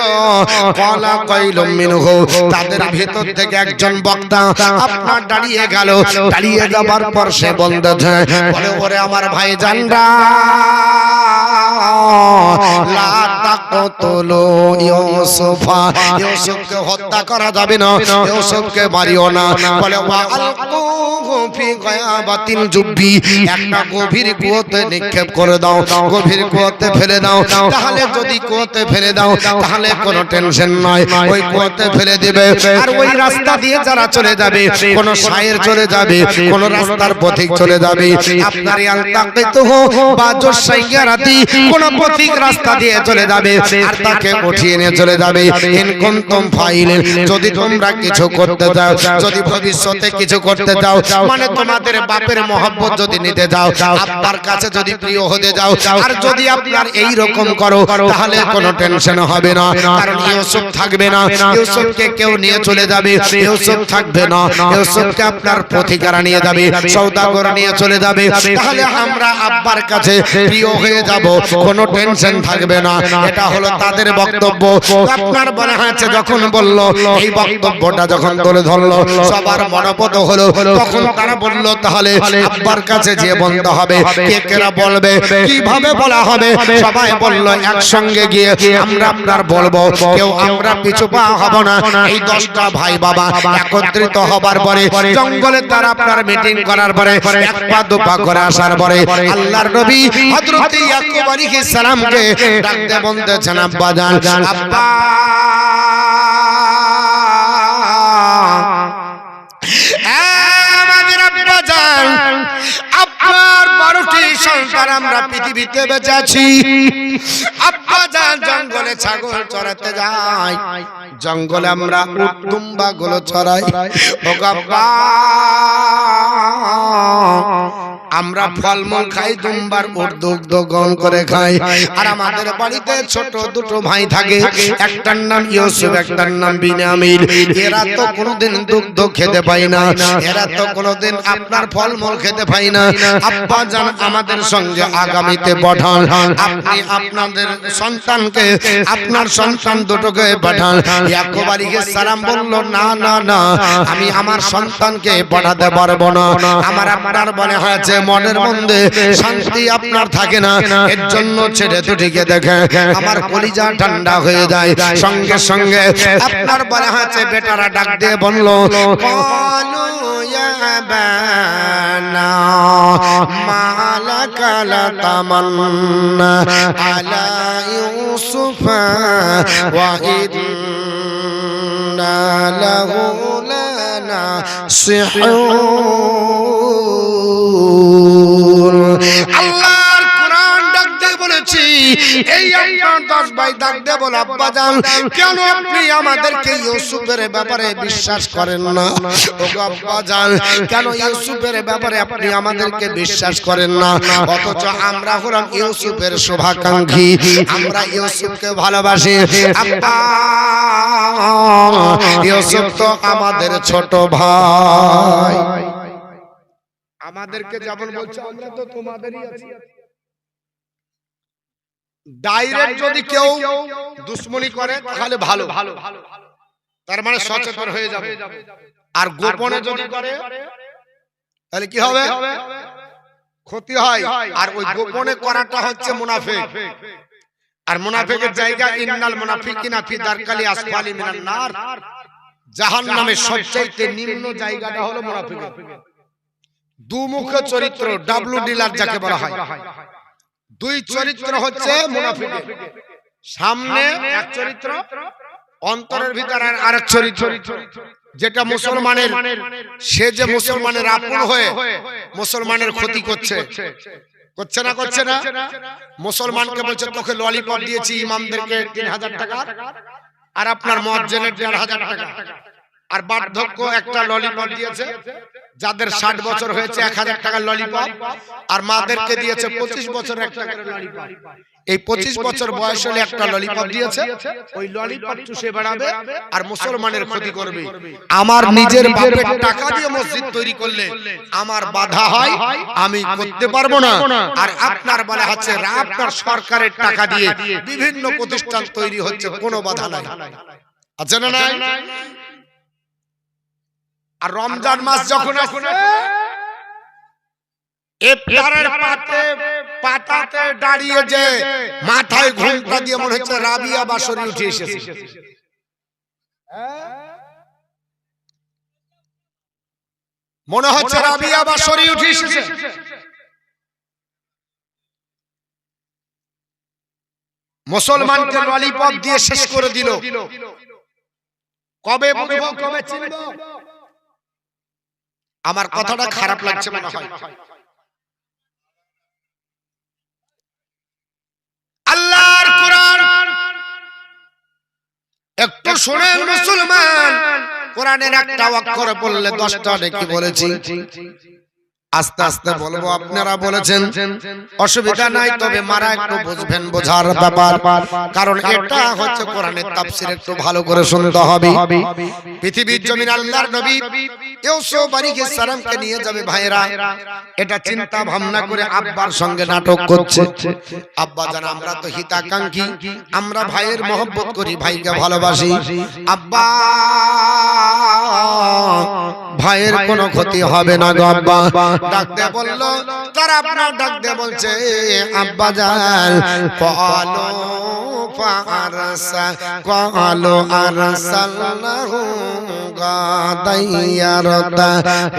ক্বালা কাইলুম মিনহু, তাদের ভেতর থেকে একজন বক্তা আপনার দাঁড়িয়ে গেল। দাঁড়িয়ে যাবার পর সে বলতেছে, বলে ওরে আমার ভাই জানরা, লা তাকতুলু ইউসুফা, ইউসুফকে হত্যা করা যাবে না, ইউসুফকে মারিও না। বলে ওয়া আলকুহু ফি গায়াবাতিল জুববি, একটা গভীর কুয়োতে নিক্ষেপ করে দাও, গভীর কুয়োতে ফেলে দাও। তাহলে যদি কুয়োতে ফেলে দাও তাহলে কোনো টেনশন নয়, ওই কুয়োতে ফেলে দিবে। আর ওই রাস্তা দিয়ে যারা চলে যাবে, কোন শায়ের চলে যাবে, কোন রাস্তার পথিক চলে যাবে, আপনার ইয়ালতাকিতুহু বা'দু সাইয়ারাতি, কোন পথিক রাস্তা দিয়ে চলে যাবে আর তাকে উঠিয়ে নিয়ে চলে যাবে। ইন কুনতুম ফাইলিন, যদি তোমরা কিছু করতে যাও, যদি ভবিষ্যতে কিছু করতে যাও, মানে তোমাদের বাপের মহব্বত যদি নিতে যাও, আব্বার কাছে যদি প্রিয় হতে যাও, আর যদি আপনার এই রকম করো তাহলে কোনো টেনশন হবে না। কারণ ইউসুফ থাকবে না, ইউসুফকে কেউ নিয়ে চলে যাবে, ইউসুফ থাকবে না, ইউসুফকে আপনার পথিকারা নিয়ে যাবে, সওদাগর নিয়ে চলে যাবে। তাহলে আমরা আব্বার কাছে প্রিয় হয়ে যাব, কোনো টেনশন থাকবে না। এটা হলো তাদের বক্তব্য। আপনার মনে হয়েছে যখন বলল, এই বক্তব্যটা যখন তুলে ধরলো, সবার মনোপত হলো। তখন তারা বলল, তাহলে আব্বার কাছে যে বলতে হবে, কে কেরা বলবে, কিভাবে বলা হবে? সবাই বলল একসঙ্গে গিয়ে আমরা আপনার বলবো, কেউ আমরা পিছু পা হব না। এই 10টা ভাই বাবা একত্রিত হবার পরে, জঙ্গলে তারা আপনার মিটিং করার পরে, এক পা দুপা করে আসার পরে, আল্লাহর নবী হযরত ইয়াকুব আলাইহিস সালামকে ডাকতে বলতেছেন, আব্বা জান, আব্বা, আমাদের আব্বা জান, আপনার 12টি সন্তান আমরা পৃথিবীতে বেঁচে আছি। আব্বা জান জঙ্গলে ছাগল চড়াতে যায়, জঙ্গলে আমরা উট দুম্বা গুলো চড়াই। ও আব্বা আমরা ফলমূল খাই, দুম্বার উট দুগ্ধ গ্রহণ করে খাই। আর আমাদের বাড়িতে ছোট দুটো ভাই থাকে, একটার নাম ইউসুফ, একটার নাম বিনিয়ামিন। এরা তো কোনোদিন দুগ্ধ খেতে পায় না, এরা তো কোনোদিন আপনার ফলমূল খেতে পায় না। আব্বা জান আমাদের সঙ্গে আগামীতে পাঠান, আপনি আপনাদের সন্তানকে, আপনার সন্তান দুটোকে পাঠান। ইয়াকুব আলাইহিস সালাম বলল, না না না, আমি আমার সন্তানকে পাঠাতে পারবো না। আমার আপনার বলে হয়েছে মনের মধ্যে শান্তি আপনার থাকে না, এর জন্য ছেড়ে দুটিকে দেখে আমার কলিজা ঠান্ডা হয়ে যায়। সঙ্গে সঙ্গে আপনার বলে হয়েছে বেটারা ডাক দিয়ে বলল, কালু ইয়া বানা মালাকা লা তামান্না আলা ইউসুফা ওয়া ইন্না লাহু লানাসিহুন। আল্লাহর কোরআন ডাক দিয়ে বলেছি, এই আপনার 10 ভাই ডাক দিয়ে বলে, আব্বা জান কেন আপনি আমাদেরকে ইউসুফের ব্যাপারে বিশ্বাস করেন না? ও আব্বা জান কেন ইউসুফের ব্যাপারে আপনি আমাদেরকে বিশ্বাস করেন না? অথচ আমরা হলাম ইউসুফের শুভাকাঙ্ক্ষী, আমরা ইউসুফকে ভালোবাসি। আব্বা ইউসুফ তো আমাদের ছোট ভাই, আমাদেরকে যেমন বলছে আমরা তো তোমাদেরই আছি। ডাইরেক্ট যদি কেউ দুশ্মনী করে তাহলে ভালো, তার মানে সচেতন হয়ে যাবে। আর গোপনে যদি করে তাহলে কি হবে? ক্ষতি হয়। আর ওই গোপনে করাটা হচ্ছে মুনাফিক। আর মুনাফিকের জায়গা ইন্নাল মুনাফিকিনা ফি দারকালি আসফালি মিনান নার, জাহান্নামের সবচেয়ে নিম্ন জায়গাটা হলো মুনাফিকের। দুমুখ চরিত্র, ডাবলু ডিলার যাকে বলা হয়। দুই চরিত্র হচ্ছে মুনাফিকের, সামনে এক চরিত্র, অন্তরের ভিতরে আরেক চরিত্র। যেটা মুসলমানের, সে যে মুসলমানের আপন হয়ে মুসলমানের ক্ষতি করছে, করছে না করছে না? মুসলমানকে বলছে তোকে ললিপপ দিয়েছি ইমামদেরকে 3000 টাকা, আর আপনার মুয়াজ্জিনের 1500 টাকা। আর বার্ধক্য একটা ললিপপ দিয়েছে, যাদের 60 বছর হয়েছে 1000 টাকার ললিপপ, আর মাদেরকে দিয়েছে 25 বছরের একটা করে ললিপপ। এই 25 বছর বয়স হলে একটা ললিপপ দিয়েছে, ওই ললিপপ চুষে বেড়াবে আর মুসলমানের ক্ষতি করবে। আমার নিজের বাপের টাকা দিয়ে মসজিদ তৈরি করলে আমার বাধা হয়, আমি করতে পারবো না। আর আপনার বলা হচ্ছে আপনার সরকারের টাকা দিয়ে বিভিন্ন প্রতিষ্ঠান তৈরি হচ্ছে, কোনো বাধা নাই, আছে না নাই? আর রমজান মাস যখন আসছে, ইফতারের পাতাতে দাঁড়িয়ে যে মাথায় ঘোমটা দিয়ে মনে হচ্ছে রাবিয়া বাসরি উঠে এসেছে। মনে হচ্ছে রাবিয়া বাসরি উঠে এসেছে। মুসলমানকে ললিপপ দিয়ে শেষ করে দিল। কবে বুঝবো, কবে চিনবো? আমার কথাটা খারাপ লাগছে মনে হয়। আল্লাহর কোরআন একটু শুনেন মুসলমান, কোরআনের একটা অক্ষর পড়লে 10টা নেকি বলেছি। আস্তে আস্তে বলবো, আপনারা বলেছেন অসুবিধা নাই, তবে মারা একটু বুঝবেন, বোঝার ব্যাপার। কারণ এটা হচ্ছে কোরআনের তাফসীর, একটু ভালো করে শুনতে হবে। পৃথিবীর জমিন আল্লাহর নবী ইউসুফ আলাইহিস সালামকে নিয়ে যাবে ভাইরা, এটা চিন্তা ভাবনা করে আব্বার সঙ্গে নাটক করছে। আব্বা জান আমরা তো হিতাকাঙ্ক্ষী, আমরা ভাইয়ের মহব্বত করি, ভাইকে ভালোবাসি। আব্বা ভাইয়ের কোনো ক্ষতি হবে না গো আব্বা। ডাকতে বলল, তারা আপনার ডাকতে বলছে আব্বা জান কালো ফারসা কালো আরসালনাহু গাদাইয়ারতা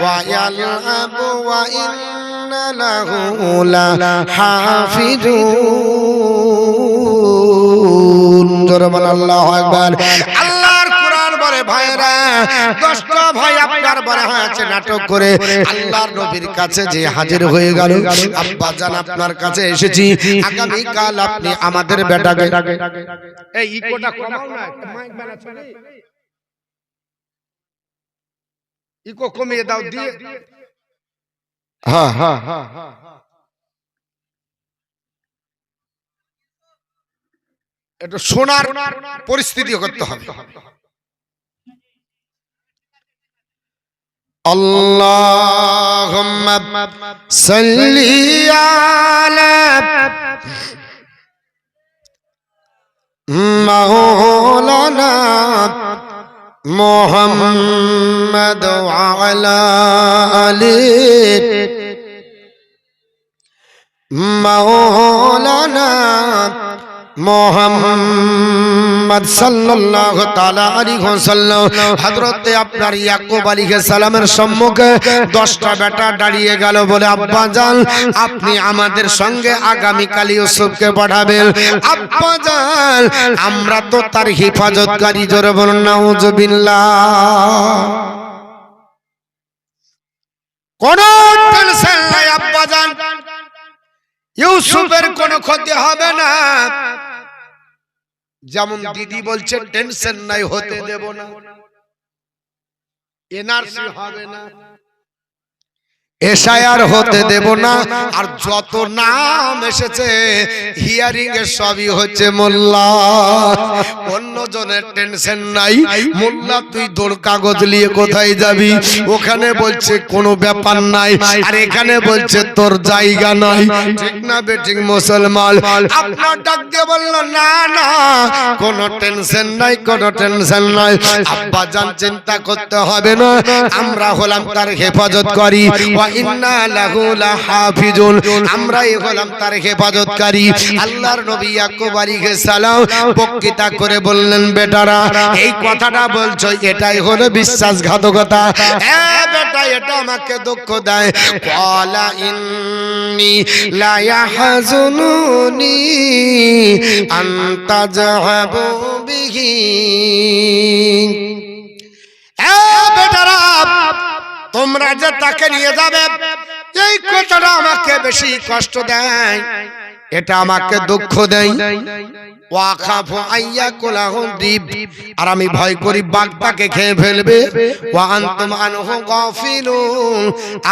ওয়া ইয়ালআবু ওয়া ইন্না লাহু লাহাফিজুন। জোরে বল আল্লাহু আকবার। আল্লাহর কোরআন বলে ভাইরা, 10টা ভাই আপনার বলা হয়েছে নাটক করে আল্লাহর নবীর কাছে যে হাজির হয়ে গেল। আব্বা জান আপনার কাছে এসেছি, আগামী কাল আপনি আমাদের বেটাকে এই ইকোটা কমাও না, মাইক বানাচ্ছ না, ইকো কমিয়ে দাও দিয়ে। হ্যাঁ হ্যাঁ হ্যাঁ একটু শোনার পরিস্থিতি করতে হবে। আল্লাহুম্মা সাল্লি আলা মাওলানা মুহাম্মদ ওয়া আলা আলি মাওলানা মুহাম্মদ সাল্লাল্লাহু তাআলা আলাইহি ওয়াসাল্লাম। হযরতে আপনার ইয়াকুব আলাইহিস সালামের সম্মুখে 10টা বেটা দাঁড়িয়ে গেল, বলে আব্বা জান আপনি আমাদের সঙ্গে আগামী কাল ইউসুফকে পাঠাবেন। আব্বা জান আমরা তো তার হেফাজতকারী, জোরে বলুন নাউজুবিল্লাহ। কোন টেনশন নাই আব্বা জান, ইউসুফের কোনো ক্ষতি হবে না। যেমন দিদি বলছে টেনশন নাই, হতে দেব না, এনআরসি হবে না, এসআইআর হতে দেব না। আর যত নাম এসেছে হিয়ারিং এর সবই হচ্ছে মোল্লা। অন্য জনের টেনশন নাই, মোল্লা তুই দৌড় কাগজ নিয়ে কোথায় যাবি, ওখানে বলছে কোনো ব্যাপার নাই, আর এখানে বলছে তোর জায়গা নাই। ঠিক না বেঠিক মুসলমান? আপনার ডাক দিয়ে বলল না না কোনো টেনশন নাই, কোনো টেনশন নাই। আব্বা জান চিন্তা করতে হবে না, আমরা হলাম তার হেফাজত করি, ইন্না লাহু লাহাফিজুন, আমরাই হলাম তার হেফাজতকারী। আল্লাহর নবী ইয়াকুব আলাইহিস সালাম বক্তৃতা করে বললেন, বেটারা এই কথাটা বলছো এটাই হলো বিশ্বাসঘাতকতা। বেটা এটা আমাকে দুঃখ দেয়। ক্বালা ইন্নী লা ইয়াহজুনুনি আন তাযহাবু বিহি। বেটারা তোমরা যে তাকে নিয়ে যাবে এই কথাটা আমাকে বেশি কষ্ট দেয়, এটা আমাকে দুঃখ দেয়। ওয়াখাফু আইয়াকুলাহু দিব, আর আমি ভয় করি বাঘটাকে খেয়ে ফেলবে। ওয়া আনতুম আনহু গাফিলুন,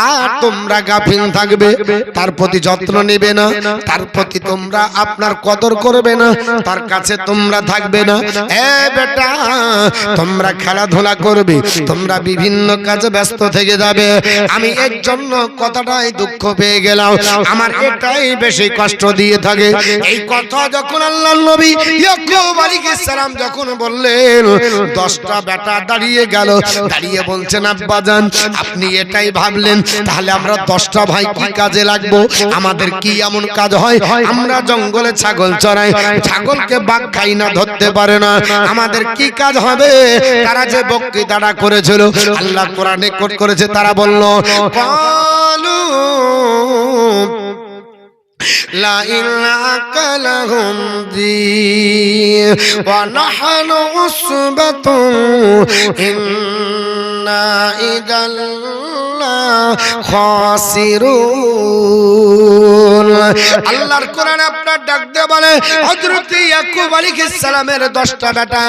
আর তোমরা গাফিল থাকবে, তার প্রতি যত্ন নেবে না, তার প্রতি তোমরা আপনার কদর করবে না, তার কাছে তোমরা থাকবে না। বেটা তোমরা খেলাধুলা করবে, তোমরা বিভিন্ন কাজে ব্যস্ত থেকে যাবে। আমি এর জন্য কথাটাই দুঃখ পেয়ে গেলাম, আমার এটাই বেশি কষ্ট দিয়ে থাকে। এই কথা যখন আল্লাহর নবী ইয়াকুব আলাইহিস সালাম যখন বললেন, 10টা বেটা দাঁড়িয়ে গেল, দাঁড়িয়ে বলছেন আব্বা জান আপনি এটাই ভাবলেন তাহলে আমরা 10টা ভাই কি কাজে লাগবো? আমাদের কি এমন কাজ হয়? আমরা জঙ্গলে ছাগল চড়াই, ছাগলকে বাঘ খাই না, ধরতে পারে না, আমাদের কি কাজ হবে? তারা যে বক্তৃতাটা করেছিল আল্লাহ কোরআনে কোট করেছে, তারা বলল ক্বালু লা ইলাহা লাহুম দি ওয়া নাহনু উসবাতুন ইন্না ইদাল খাসিরুন। আল্লাহর কোরআন আপনার ডাক দিয়ে বলে, হযরত ইয়াকুব আলাইহিস সালামের 10টা বেটা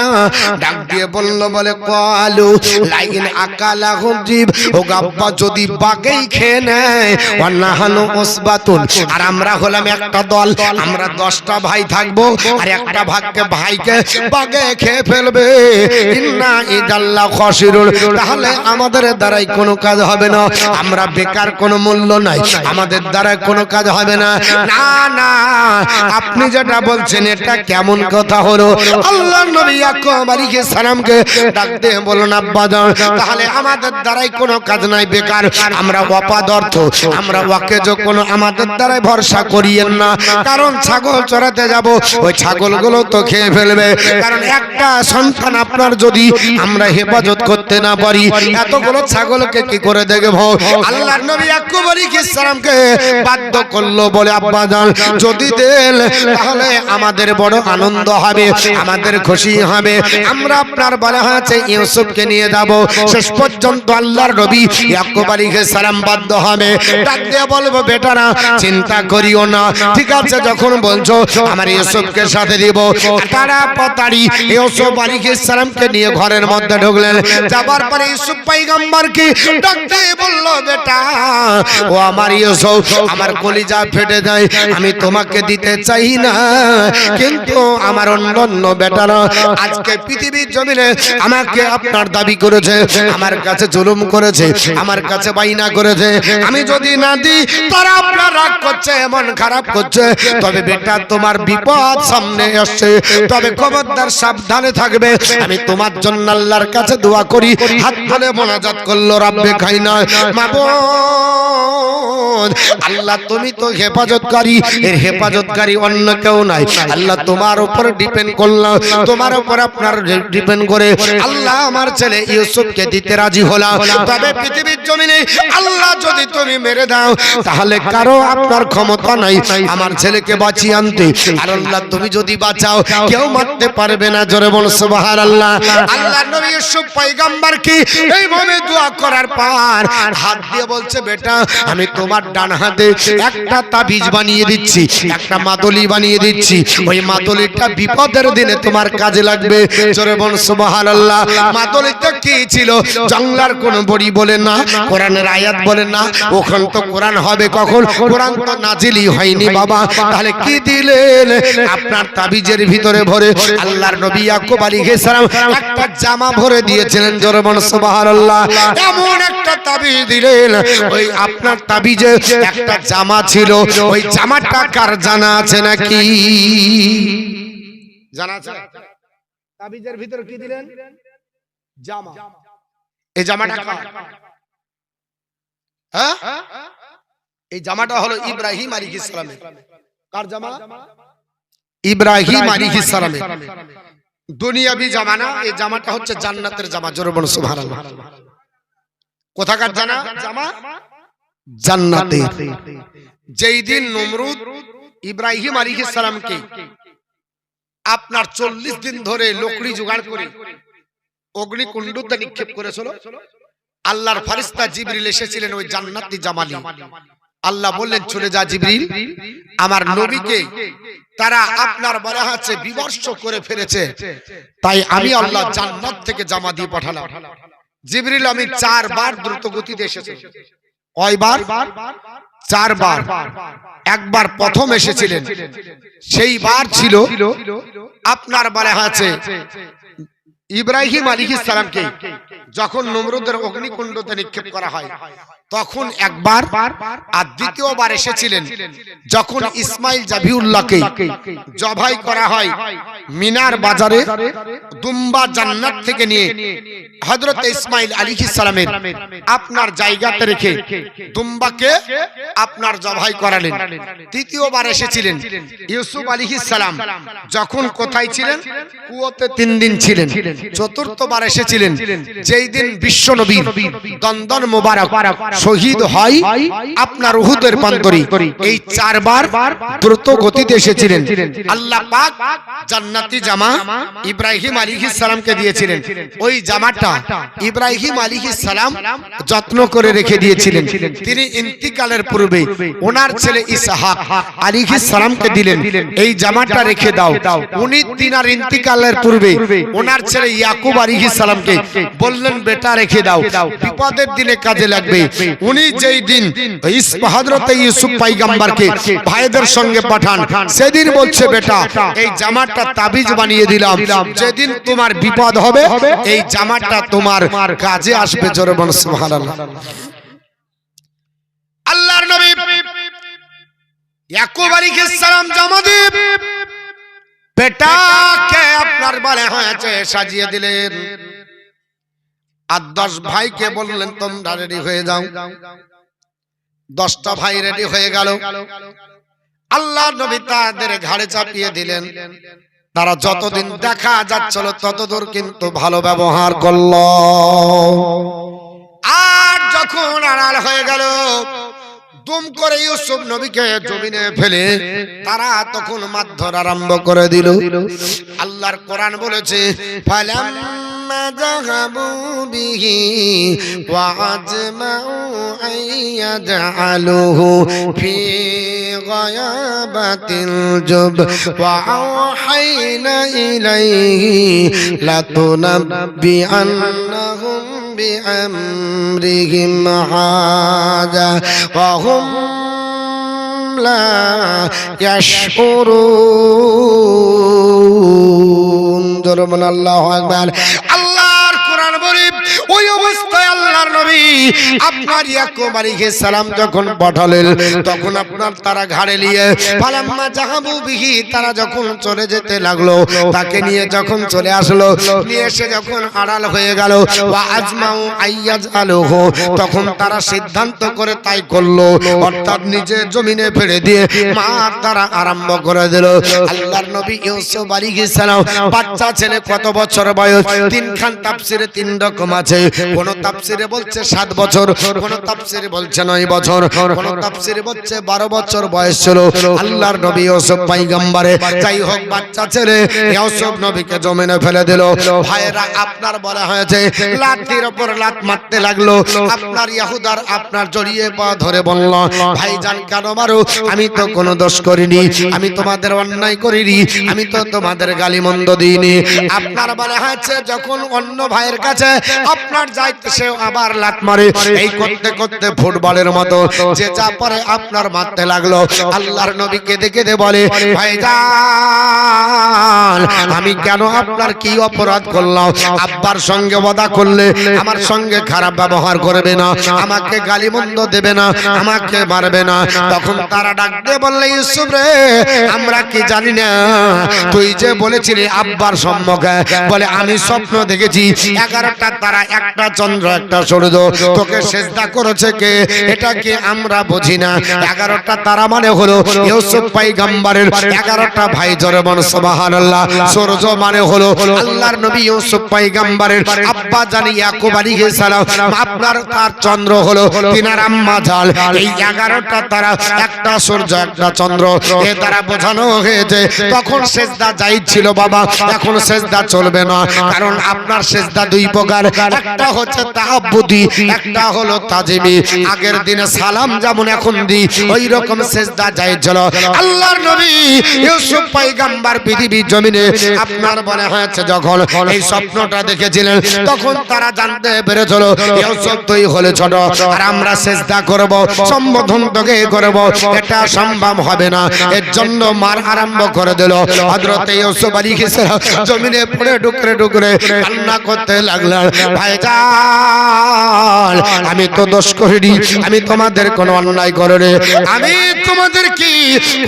ডাক দিয়ে বলল, বলে ক্বালু লা ইন আকালাহু জিব, ও আব্বা যদি বাঘই খেয়ে নেয়, ওয়া নাহনু উসবাতুন, আর আমরা হলাম একটা দল, আমরা 10টা ভাই থাকবো, আর একটা ভাইকে বাঘে খেয়ে ফেলবে, ইন্না ইদাল্লা খাসিরুন, তাহলে আমাদের দ্বারাই কোনো কাজ হবে না, আমরা বেকার, কোনো মূল্য নাই, আমাদের দ্বারা কোনো কাজ হবে না। না না আপনি যেটা বলছেন এটা কেমন কথা হলো? আল্লাহর নবী ইয়াকুব আলাইহিস সালামকে ডাক দিয়ে বললেন, আব্বা জান তাহলে আমাদের দ্বারাই কোনো কাজ নাই, বেকার, আমরা অপদার্থ, আমরা ওয়াকেজ, কোনো আমাদের দ্বারাই ভরসা করিয়েন না, কারণ ছাগল চড়াতে যাব, ওই ছাগলগুলো তো খেয়ে ফেলবে, কারণ একটা সন্তান আপনার যদি আমরা হেফাজত করতে না পারি, এতগুলো ছাগলকে কি করে দেখব? আল্লাহর নবী ইয়াকুব আলাইহিস সালামকে বাধ্য করলো বলে আব্বা জান যদি দেন তাহলে আমাদের বড় আনন্দ হবে, আমাদের খুশি হবে। আমরা আপনার বলা হয়েছে ইউসুফকে নিয়ে যাব। শেষ পর্যন্ত আল্লাহর নবী ইয়াকুব আলাইহিস সালাম বাধ্য হবে, ডাক দিয়ে বলবো বেটারা চিন্তা করিও না, ঠিক আছে যখন বলছো আমার ইউসুফকে সাথে দিব। তাড়াতাড়ি ইউসুফ আলাইহিস সালামকে নিয়ে ঘরের মধ্যে ঢুকলেন। যাবার পরে ইউসুফ পয়গম্বরকে ডাক দিয়ে বলল বেটা ও আমার ইউসুফ, আমার কলিজা ফেটে যায়, আমি তোমাকে দিতে চাই না, কিন্তু আমার অন্যান্য বেটারা আজকে পৃথিবীর জমিনে আমাকে আপনার দাবি করেছে, আমার কাছে জুলুম করেছে, আমার কাছে বাইনা করেছে, আমি যদি না দিই তারা আপনার রাগ করছে, এমন খারাপ করছে। তবে বেটা তোমার বিপদ সামনে আসছে, তবে খবরদার সাবধানে থাকবে। আমি তোমার জন্য আল্লাহর কাছে দোয়া করি। হাত তুলে মোনাজাত করলো রব্বে খাইনা মাবুদ, আল্লাহ তুমি তো হেফাজতকারী, এর হেফাজতকারী অন্য কেউ নাই। আল্লাহ তোমার উপর ডিপেন্ড করলাম, তোমার উপর আপনার ডিপেন্ড করে আল্লাহ আমার ছেলে ইউসুফকে দিতে রাজি হলাম। তবে পৃথিবীর জমিনে আল্লাহ যদি তুমি মেরে দাও তাহলে কারো আপনার ক্ষমতা নাই আমার ছেলেকে বাঁচিয়ে আনতে। আর আল্লাহ তুমি যদি বাঁচাও কেউ মারতে পারবে না। জোরে বল সুবহানাল্লাহ। আল্লাহর নবী ইউসুফ পয়গম্বরকে এইভাবে দোয়া করার পর হাত দিয়ে বলছে বেটা আমি তোমার ডান হাতে একটা তাবিজ বানিয়ে দিচ্ছি, একটা মাদলি বানিয়ে দিচ্ছি, ওই মাদলিটা বিপদের দিনে তোমার কাজে লাগবে। জোরে বল সুবহানাল্লাহ। মাদলিটা কি ছিল? জঙ্গলার কোন বড়ি বলে না, কোরআনের আয়াত বলে না, ওখান তো কোরআন হবে কখন? কোরআন তো নাজিলই হয়নি বাবা। তাহলে কি দিলেন? আপনার তাবিজের ভিতরে ভরে আল্লাহর নবী ইয়াকুব আলাইহিস সালাম একটা জামা ভরে দিয়েছিলেন। জোরে বল সুবহানাল্লাহ। এমন একটা তাবিজ দিলেন, ওই আপনার তাবিজে একটা জামা ছিল, ওই জামাটা কার জানা আছে নাকি? জানা আছে? তাবিজের ভিতরে কি দিলেন? জামা। এই জামাটা কার? হ্যাঁ, এই জামাটা হলো ইব্রাহিম আলাইহিস সালামের। কার জামা? ইব্রাহিম আলাইহিস সালামের। দুনিয়াবি জামা না, এই জামাটা হচ্ছে জান্নাতের জামা। জোরে বলুন সুবহানাল্লাহ। কোথাকার জামা? জান্নাতের। যেই দিন নমরুদ ইব্রাহিম আলাইহিস সালামকে আপনার 40 দিন ধরে লকড়ি জোগাড় করে অগ্নিকুণ্ডতে নিক্ষেপ করেছিল, আল্লাহর ফেরেশতা জিবরিল এসেছিলেন ওই জান্নাতি জামা নিয়ে। আল্লাহ বললেন চলে যা জিবরিল, আমার নবীকে তারা আপনার বলা আছে বিমর্ষ করে ফেলেছে, তাই আমি আল্লাহ জান্নাত থেকে জামা দিয়ে পাঠালাম। জিবরিল আমি 4 বার দ্রুত গতিতে এসেছে। কয়বার? 4 বার। একবার প্রথম এসেছিলেন, সেই বার ছিল আপনার বলা আছে ইব্রাহিম আলাইহিস সালামকে যখন নমরুদের অগ্নিকুণ্ডতে নিক্ষেপ করা হয় তখন একবার, আর দ্বিতীয়বার এসেছিলেন যখন ইসমাইল জাবিউল্লাহকে জবাই করা হয় মিনার বাজারে। দুম্বা জান্নাত থেকে নিয়ে হযরত ইসমাইল আলাইহিস সালামের আপনার জায়গাতে রেখে দুম্বাকে আপনার জবাই করালেন। তৃতীয়বার এসেছিলেন ইউসুফ আলাইহিস সালাম যখন কোথায় ছিলেন? কুয়োতে 3 দিন ছিলেন। চতুর্থবার এসেছিলেন যেই দিন বিশ্ব নবীর দন্দন মোবারক শহীদ হয় আপনার উহুদের প্রান্তরে। এই 4 বার দ্রুত গতিতে এসেছিলেন। আল্লাহ পাক জান্নাতি জামা ইব্রাহিম আলাইহিস সালামকে দিয়েছিলেন। ওই জামাটা ইব্রাহিম আলাইহিস সালাম যত্ন করে রেখে দিয়েছিলেন। তিনি ইন্তিকালের পূর্বে ওনার ছেলে ইসহাক আলাইহিস সালামকে দিলেন, এই জামাটা রেখে দাও। উনি তিনার ইন্তিকালের পূর্বে ওনার ছেলে ইয়াকুব আলাইহিস সালামকে বললেন বেটা রেখে দাও, বিপদের দিনে কাজে লাগবে। উনি যেই দিন হযরত ইউসুফ পয়গম্বরকে ভাইদের সঙ্গে পাঠান, সেদিন বলছে বেটা এই জামাটা তাবিজ বানিয়ে দিলাম, যেদিন তোমার বিপদ হবে এই জামাটা তোমার কাজে আসবে। জোরে বল সুবহানাল্লাহ। আল্লাহর নবী ইয়াকুব আলাইহিস সালাম জামা দিয়ে বেটাকে আপনার বলে হয়েছে সাজিয়ে দিলেন। আর 10 ভাইকে বললেন তোমরা রেডি হয়ে যাও। 10টা ভাই রেডি হয়ে গেল। আল্লাহ নবী তাদের ঘাড়ে চাপিয়ে দিলেন। তারা যতদিন দেখা যাচ্ছিল ততদূর কিন্তু ভালো ব্যবহার করল। আর যখন আড়াল হয়ে গেল দুম করে ইউসুফ নবীকে জমিনে ফেলে তারা তখন মারধর আরম্ভ করে দিল। আল্লাহর কোরআন বলেছে ফালাম্মা যাহাবু বিহি ওয়া আজমাউ আইয়াজআলুহু ফি গায়াবাতিল জুব ওয়া আওহাইনা ইলাইহি লাতুনাব্বিআন্নাহুম বিআমরিহিম হাযা ওয়া হুম লা ইয়াশউরুন। জোরমান আল্লাহু আকবার। আল্লাহর কোরআন বলে ওই অবস্থায় আল্লাহর নবী আপনার ইয়াকুব আলাইহিস সালাম যখন পাঠালেন তখন আপনার তারা ঘাড়ে নিয়ে ফালাম্মা যাহাবু বিহি তারা যখন চলে যেতে লাগলো, তাকে নিয়ে যখন চলে আসলো, নিয়ে এসে যখন আড়াল হয়ে গেল ওয়া আজমাউ আইয়াজআলুহু তখন তারা সিদ্ধান্ত করে তাই করলো, অর্থাৎ নিজে জমিনে ফেলে দিয়ে মার তারা আরম্ভ করে দিল। আল্লাহর নবী ইউসুফ আলাইহিস সালাম বাচ্চা ছেলে, কত বছর বয়স? তিনখান তাফসিরে তিন রকম আছে। কোন তাফসিরে বলছে 7 বছর, কোন তাফসিরে বলছে 9 বছর, কোন তাফসিরে বলছে 12 বছর বয়স ছিল আল্লাহর নবী ইউসুফ পয়গম্বরে। যাই হোক, বাচ্চা ছেলে ইউসুফ নবীকে জমিনে ফেলে দিল। ভাইরা আপনার বলা হয়েছে লাঠির উপর লাত মারতে লাগলো। আপনার ইহুদার আপনার জড়িয়ে পা ধরে বলল, ভাইজান কেন মারো? আমি তো কোনো দোষ করিনি, আমি তোমাদের অন্যায় করিনি, আমি তো তোমাদের গালিমন্দ দিইনি। আপনার বলা হয়েছে যখন অন্য ভাইয়ের কাছে আপনার যাইতে সে আবার লাত মারে। এই করতে করতে ফুটবলের মতো যে যা পারে আপনার মারতে লাগলো। আল্লাহর নবী কেঁদে কেঁদে বলে, ভাইজান আমি কেন আপনার কি অপরাধ করলাম? আব্বার সঙ্গে ওয়াদা করলে আমার সঙ্গে খারাপ ব্যবহার করবে না, আমাকে গালিমন্দ দেবে না, আমাকে মারবে না। তখন তারা ডাক দিয়ে বললে, ইউসুফ রে আমরা কি জানি না, তুই যে বলেছিলি আব্বার সম্মুখে, বলে আমি স্বপ্ন দেখেছি 11টা তারা, একটা চন্দ্র, একটা সূর্য, তোকে সিজদা করেছে কে? এটা কি আমরা বুঝি না? 11টা তারা মানে হলো ইউসুফ পয়গম্বরের 11টা ভাই। জোরে বলো সুবহানাল্লাহ। সূর্য মানে হলো আল্লাহর নবী ইউসুফ পয়গম্বরের আব্বা জানি ইয়াকুব আলাইহিস সালাম, আপনার তার চন্দ্র হলো তিনার আম্মা জাল। এই 11টা তারা, একটা সূর্য, একটা চন্দ্র, এ দ্বারা বোঝানো হয়েছে তখন সিজদা জায়েজ ছিল বাবা, এখন সিজদা চলবে না। কারণ আপনার সিজদা দুই প্রকার, একটা হচ্ছে তাহাব্বুদি, একটা হলো তাজিমি। আগের দিনে সালাম যেমন এখন দি, ওই রকম সিজদা জায়েজ ছিল। আল্লাহর নবী ইউসুফ পয়গম্বর পৃথিবীর জমিনে আপনার বলা হয়েছে যখন এই স্বপ্নটা দেখেছিলেন তখন তারা জানতে পেরেছিল ইউসুফ তুই হলে ছোট আর আমরা সিজদা করব, সম্বোধন তোকে করব, এটা সম্ভব হবে না। এর জন্য মার আরম্ভ করে দিল। হযরত ইউসুফ আলাইহিস সালাম জমিনে পড়ে ডুকরে ডুকরে কান্না করতে লাগলেন, ভাইজান আমি তো দোষ করিনি, আমি তোমাদের কোনো অন্যায় করিনি, আমি তোমাদের কি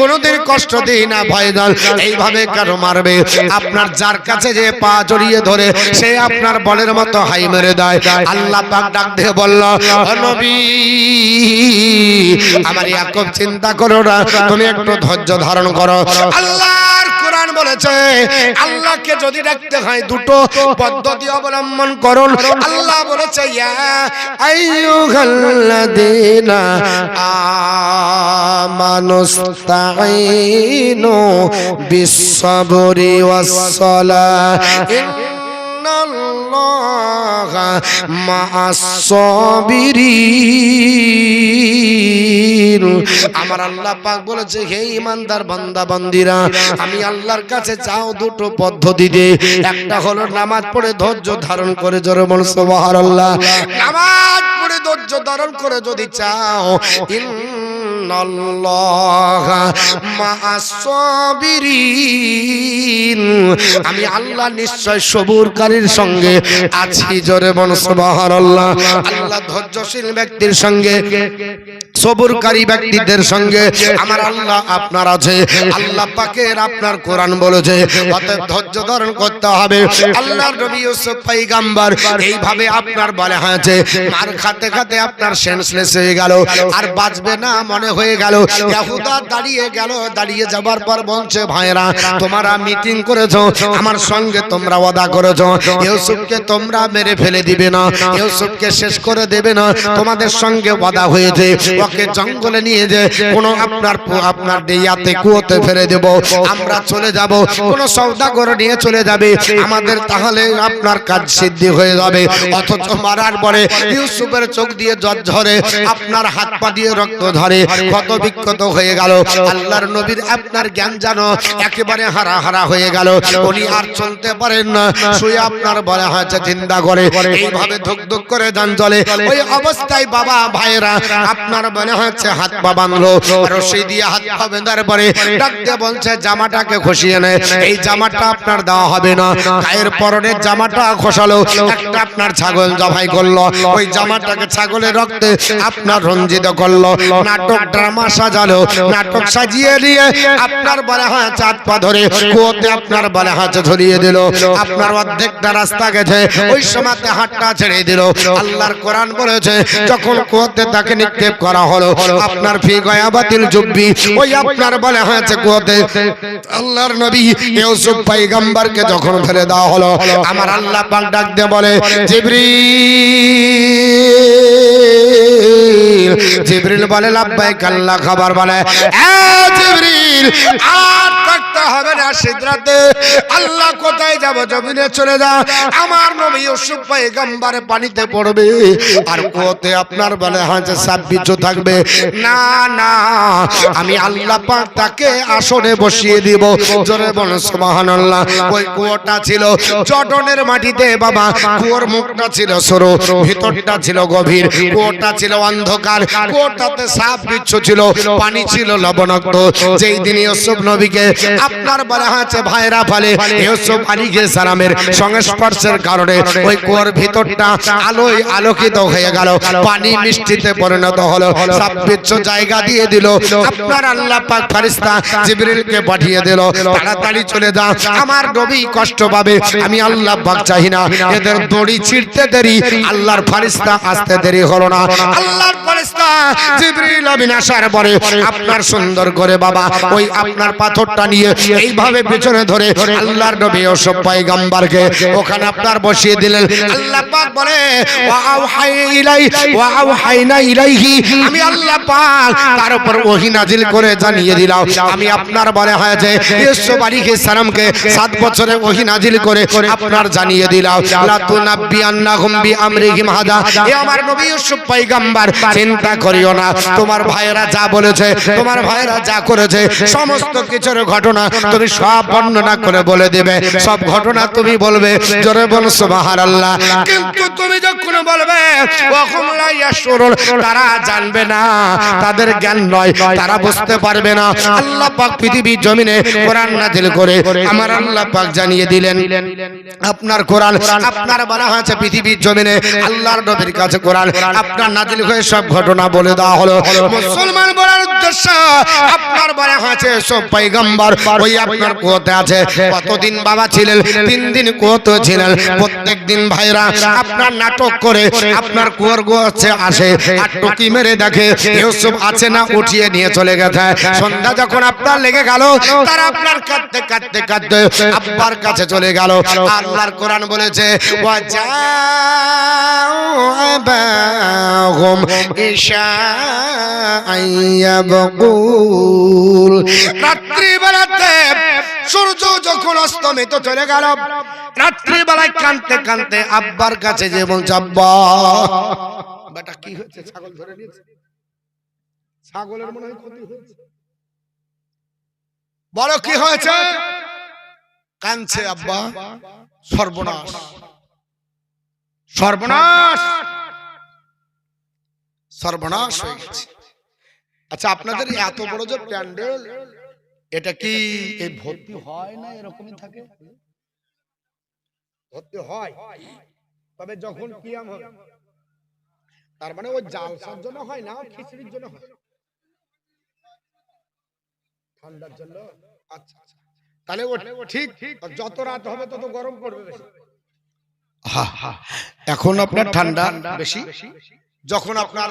কোনোদিন কষ্ট দিই না, ভাইজান এইভাবে কেন মারবে? আপনার যার কাছে যে পা জড়িয়ে ধরে সে আপনার বলের মতো হাই মেরে দেয়। আল্লাহ পাক ডাক দিয়ে বলল, ও নবী আমার ইয়াকুব চিন্তা করো না, তুমি একটু ধৈর্য ধারণ করো। আল্লাহর কোরআন বলেছে আল্লাহকে যদি ডাকতে হয় দুটো পদ্ধতি অবলম্বন করুন। আল্লাহ বলেছে ইয়া আইয়ুহাল্লাযীনা আমানুস্তাঈনু বিস-সাবরি ওয়াস-সালাহ ইন্নাল্লাহা মা'আস-সাবিরিন। আমার আল্লাহ পাক বলেছে হে ঈমানদার বান্দা বান্দীরা, আমি আল্লাহর কাছে চাও দুটো পদ্ধতিতে, একটা হলো নামাজ পড়ে ধৈর্য ধারণ করে, জোরে বল সুবহানাল্লাহ। নামাজ পড়ে ধৈর্য ধারণ করে যদি চাও, ইন্নাল্লাহা মা'আস-সাবিরিন, আমি আল্লাহ নিশ্চয় সবুরকারীর সঙ্গে আছি, জোরে বল সুবহানাল্লাহ। আল্লাহ ধৈর্যশীল ব্যক্তির সঙ্গে, সবুরকারী ব্যক্তিদের সঙ্গে আমার আল্লাহ আপনার আছে। আল্লাহ পাকের আপনার কোরআন বলেছে অতএব ধৈর্য ধারণ করতে হবে। আল্লাহর নবী ইউসুফ পয়গম্বর এইভাবে আপনার বলা হয়েছে মার খাতে খাতে আপনার সেন্সলেস হয়ে গেল, আর বাঁচবে না মনে হয়ে গেল। ইহুদা দাঁড়িয়ে গেল, দাঁড়িয়ে যাবার পর বলছে ভাইরা তোমরা মিটিং করেছো, আমার সঙ্গে তোমরা ওয়াদা করেছো ইউসুফকে তোমরা মেরে ফেলে দিবে না, ইউসুফকে শেষ করে দেবে না, তোমাদের সঙ্গে ওয়াদা হয়েছে ওকে জঙ্গলে নিয়ে যে কোনো আপনার ইয়াতে কুয়োতে ফেলে দেব, আমরা চলে যাব, কোনো সওদাগর নিয়ে চলে যাবে, আমাদের তাহলে আপনার কাজ সিদ্ধি হয়ে যাবে। অথচ মারার পরে ইউসুফের চোখ দিয়ে জল ঝরে, আপনার হাত পা দিয়ে রক্ত ঝরে, ক্ষত বিক্ষত হয়ে গেল। আল্লাহর নবীর আপনার জ্ঞান জানো একেবারে হারা হারা হয়ে গেল, উনি আর চলতে পারেন না, শুয়ে আপনার বলা হয়েছে চিন্তা করে এইভাবে ধুক ধুক করে যান চলে। ওই অবস্থায় বাবা ভাইরা আপনার মনে হচ্ছে হাত পা বাঁধলো, রশি দিয়ে হাত পা বেঁধার পরে ডাক দিয়ে বলছে জামাটাকে খসিয়ে নে, এই জামাটা আপনার দেওয়া হবে না। গায়ের পরনের জামাটা খসালো, একটা আপনার ছাগল জবাই করলো, ওই জামাটাকে ছাগলের রক্তে আপনার রঞ্জিত করলো, নাটক ড্রামা সাজালো, নাটক সাজিয়ে দিয়ে আপনার বলা হয় চাঁদ পা ধরে কুয়োতে আপনার বলা হাতে ধরিয়ে দিল। আপনার অর্ধেকটা রাস্তা গেছে, ওই সময়তে হাতটা ছেড়ে দিল। আল্লাহর কোরআন বলেছে যখন কুয়োতে তাকে নিক্ষেপ করা হলো, আপনার ফি গয়াবাতিল জুব্বি, ওই আপনার বলা হয়েছে কুয়োতে আল্লাহর নবী ইউসুফ পয়গম্বরকে যখন ফেলে দেওয়া হলো, আমার আল্লাহ পাক ডাক দিয়ে বলে জিবরিল, জিবরিল বলে লাব্বাইক আল্লাহ, খাবার বলে এ জিবরিল আর থাকতে হবে না সিদরাতে, আল্লাহ কোথায় যাব, জমিনে চলে যা, আমার নবী ইউসুফ পয়গম্বর পানিতে পড়বে আর কুয়োতে আপনার বলে হয়তো সাপ বিচ্ছু থাকবে। না না, আমি আল্লাহ পাক তাকে আসনে বসিয়ে দিব। জোরে বলুন সুবহানাল্লাহ। ওই কুয়োটা ছিল চটনের মাটিতে বাবা, কুয়োর মুখটা ছিল সরু, ভিতরটা ছিল গভীর, কুয়োটা ছিল অন্ধকার, কুয়োটাতে সাপ বিচ্ছু ছিল, পানি ছিল লবণাক্ত। যেই দিন ইউসুফ নবীকে আপনার বলা হয়েছে ভাইরা ফলে ইউসুফ আলাইহিস সালামের সংস্পর্শের কারণে ওই কুয়োর ভিতরটা আলোয় আলোকিত হয়ে গেল, পানি মিষ্টিতে পরিণত হলো, সাপ বিচ্ছু জায়গা দিয়ে দিল। আপনার আল্লাহ পাক ফেরেশতা জিবরিলকে পাঠিয়ে দিল, তাড়াতাড়ি চলে যা, আমার নবী কষ্ট পাবে, আমি আল্লাহ পাক চাই না এদের দড়ি ছিঁড়তে দেরি, আল্লাহর ফেরেশতা আসতে দেরি হলো না। আল্লাহর ফেরেশতা জিবরিল আমিন আসার পরে আপনার সুন্দর করে বাবা ওই আপনার পাথরটা নিয়ে এইভাবে পিছনে ধরে আল্লাহর নবী ইউসুফ পয়গম্বরকে ওখানে আপনার বসিয়ে দিলেন। আল্লাহ পাক বলে ওয়া আওহাইনা ইলাইহি, আমি আল্লাহ পাক তার উপর ওহী নাজিল করে জানিয়ে দিলাম, আমি আপনার বলে হয়েছে ইউসুফ আলাইহিস সালামকে 7 বছরে ওহী নাজিল করে আপনার জানিয়ে দিলাম লা তুনাব্বিআন্নাহুম বিআমরিহিম হাদা, এ আমার নবী ইউসুফ পয়গম্বর চিন্তা করিও না, তোমার ভাইরা যা বলেছে, তোমার ভাইরা যা করেছে, সমস্ত কিছুর ঘটনা তুমি সব বর্ণনা করে বলে দেবে, সব ঘটনা তুমি বলবে। জোরে বল সুবহানাল্লাহ। কিন্তু তুমি যখন বলবে ওয়াহুম লা ইয়াশউরুন, তারা জানবে না, তাদের জ্ঞান নয়, তারা বুঝতে পারবে না। আল্লাহ পাক পৃথিবীর জমিনে কোরআন নাযিল করে আমার আল্লাহ পাক জানিয়ে দিলেন, আপনার কোরআন আপনার বলা হয়েছে পৃথিবীর জমিনে আল্লাহর নবীর কাছে কোরআন আপনার নাযিল হয়ে সব ঘটনা বলে দেওয়া হলো। মুসলমান বলার উদ্দেশ্য আপনার বলা হয়েছে সব পয়গম্বর ওই আপনার কুয়োতে আছে। কতদিন বাবা ছিলেন? 3 দিন কুয়োতে ছিলেন। প্রত্যেক দিন ভাইরা আপনার নাটক করে আপনার কুয়োর গোছে আসে আর টুকি মেরে দেখে ইউসুফ আছে না, উঠিয়ে নিয়ে চলে গেছে। সন্ধ্যা যখন আপনার লেগে গেল, তারা আপনার কাঁদতে কাঁদতে কাঁদতে আব্বার কাছে চলে গেল। আল্লাহর কোরআন বলেছে ওয়াজাউ আবাহুম ইশাআইয়াবকুল, রাত্রি বেলাতে সূর্য যখন অস্তমিত চলে গেল, রাত্রি বেলায় কাঁদতে কাঁদতে আব্বার কাছে যে বলছে আব্বা বেটা কি হয়েছে, ছাগল ধরে নিয়েছে, ছাগলের মনে হয় ক্ষতি হয়েছে, বড় কি হয়েছে? কাঁদছে আব্বা, সর্বনাশ সর্বনাশ সর্বনাশ হয়ে গেছে। আচ্ছা আপনাদের এত বড় যে প্যান্ডেল, এটা কি এই ভর্তি হয় না এরকমই থাকে? ভর্তি হয়, তবে যখন কিয়াম হবে, তার মানে ওই জালসার জন্য হয় না, খিচুড়ির জন্য হয়, ঠান্ডার জন্য। আচ্ছা আচ্ছা, তাহলে ও ঠিক, যত রাত হবে তত গরম পড়বে বেশি। এখন আপনার ঠান্ডা বেশি, যখন আপনার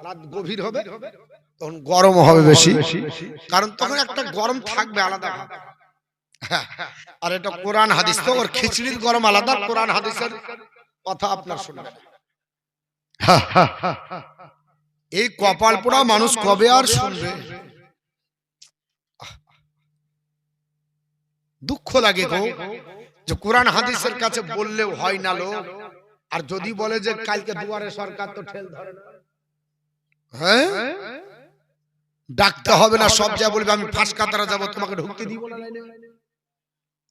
রাত গভীর হবে তখন গরম হবে বেশি, কারণ তখন একটা গরম থাকবে আলাদা। আর এটা কোরআন হাদিস, তো ওর খিচড়ির গরম আলাদা, কোরআন হাদিসের কথা আপনার শুনবেন। এই কপাল পোড়া মানুষ কবে আর শুনবে? দুঃখ লাগে গো, যে কোরআন হাদিসের কাছে বললেও হয় না লোক, আর যদি বলে যে কালকে দুয়ারে সরকার, তো ঠেল ধরে না। হ্যাঁ, ডাকতে হবে না, সব যা বলবে আমি ফাঁস কাতারা যাবো, তোমাকে ঢুকতে দিব না,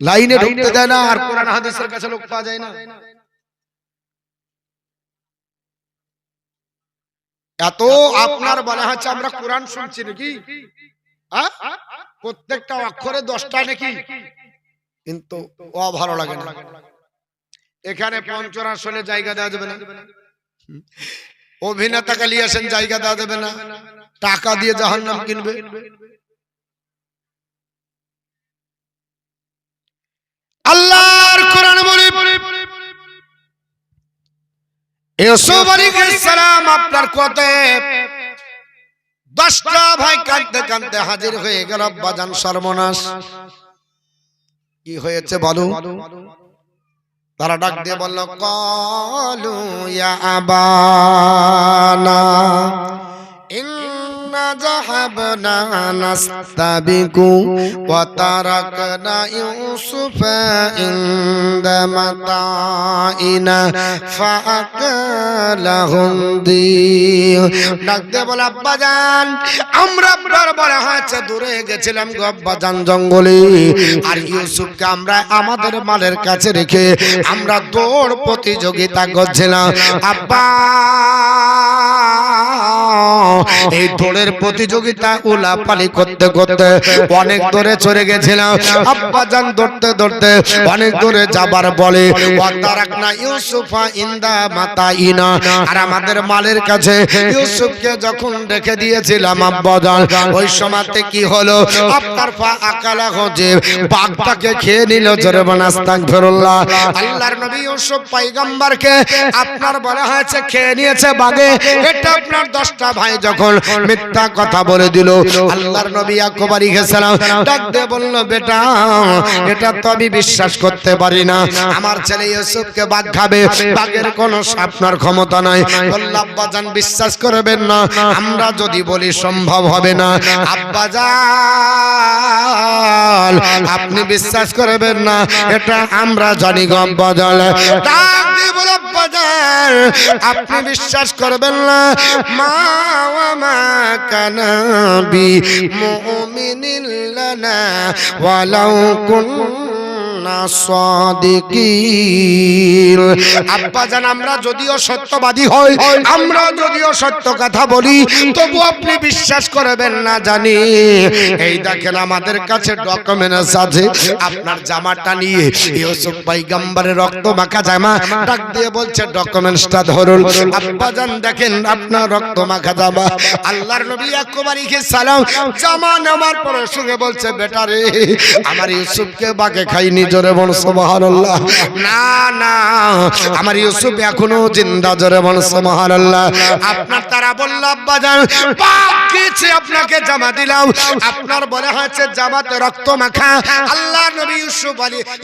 লাইনে ঢুকতে দেয় না, আর কোরআন হাদিসের কাছে লোক পাওয়া যায় না। এত আপনার বলা হচ্ছে আমরা কোরআন শুনছি নাকি, প্রত্যেকটা অক্ষরে 10টা নাকি, কিন্তু ও ভালো লাগে না। এখানে পঞ্চরাশনে জায়গা দেওয়া যাবে না, অভিনেতাকে নিয়ে আসেন জায়গা দেওয়া যাবে না, টাকা দিয়ে জাহান্নাম কিনবে। আল্লাহর কোরআন বলে ইউসুফ আলাইহিস সালাম আপনার কোতে 10টা ভাই কাঁদতে কাঁদতে হাজির হয়ে গেল। আব্বাজান সর্বনাশ, কি হয়েছে বলো? তারা ডাক দিয়ে বলল, ক্বালু ইয়া আবানা ইন্না যাহাবনা নাস্তাবিকু ওয়া তারাকনা ইউসুফা ইনদা মাতাইনা ফাআকালাহুম দিয়। ডাক দিয়ে বলে, আব্বাজান আমরা আপনার বড় হয়েছে দূরে গেছিলাম গো আব্বাজান জঙ্গলে, আর ইউসুফকে আমরা আমাদের মালের কাছে রেখে আমরা দৌড় প্রতিযোগিতা করছিলাম। আব্বা এই দৌড়ের প্রতিযোগিতা উলাপালি করতে করতে অনেক দূরে চলে গেছিলাম। আব্বাজান দৌড়তে দৌড়তে অনেক দূরে যাবার বলে ওয়াতারাকনা ইউসুফা ইনদা মাতাইনা, আর আমাদের মালের কাছে ইউসুফকে যখন রেখে দিয়েছিলাম আব্বাজান, ওই সময়তে কি হলো? আপনার ফা আকালা হজে বাঘটাকে খেয়ে নিল। জোরে বলেন আস্তাগফিরুল্লাহ। আল্লাহর নবী ইউসুফ পয়গম্বরকে আপনার বলা হয়েছে খেয়ে নিয়েছে বাঘে। এটা আপনার 10টা ভাই যখন মিথ্যা কথা বলে দিল, আল্লাহর নবী ইয়াকুব আলাইহিস সালাম ডাক দিয়ে বলল, বেটা এটা তো আমি বিশ্বাস করতে পারি না, আমার ছেলে ইউসুফকে বাঘ খাবে, বাঘের কোনো আপনার ক্ষমতা নাই। বলল, আব্বাজান বিশ্বাস করবেন না, আমরা যদি বলি সম্ভব হবে না। আব্বাজান আপনি বিশ্বাস করবেন না, এটা আমরা জানি গো আব্বাজান। ডাক দিয়ে বলল, আব্বাজান আপনি বিশ্বাস করবেন না, মা ওয়া মা কানা বি মুমিনিন লানা ওয়ালাউ কুন্না সাদিকিন। আব্বাজান আমরা যদিও সত্যবাদী হই, আমরা যদিও সত্য কথা বলি, তবু আপনি বিশ্বাস করবেন না জানি। এই দেখেন আমাদের কাছে ডকুমেন্টস আছে আপনার জামাটা নিয়ে, ইউসুফ পয়গম্বরের রক্ত মাখা জামা। ডাক দিয়ে বলছে, ডকুমেন্টসটা ধরুন। আব্বাজান দেখেন আপনার রক্ত মাখা জামা। আল্লাহর নবী ইয়াকুব আলাইহিস সালাম জামা নেওয়ার পরে সঙ্গে বলছে, বেটা রে আমার ইউসুফকে বাঘে খাইনি। জোরে বল সুবহানাল্লাহ। না না, আমার ইউসুফ এখনো জিন্দা। জোরে বল সুবহানাল্লাহ। আপনার তারা বলল, আব্বাজান পাক কিছু আপনাকে জামা দিলাম, আপনার বলা হয়েছে জামাতে রক্ত মাখা। আল্লাহর নবী ইউসুফ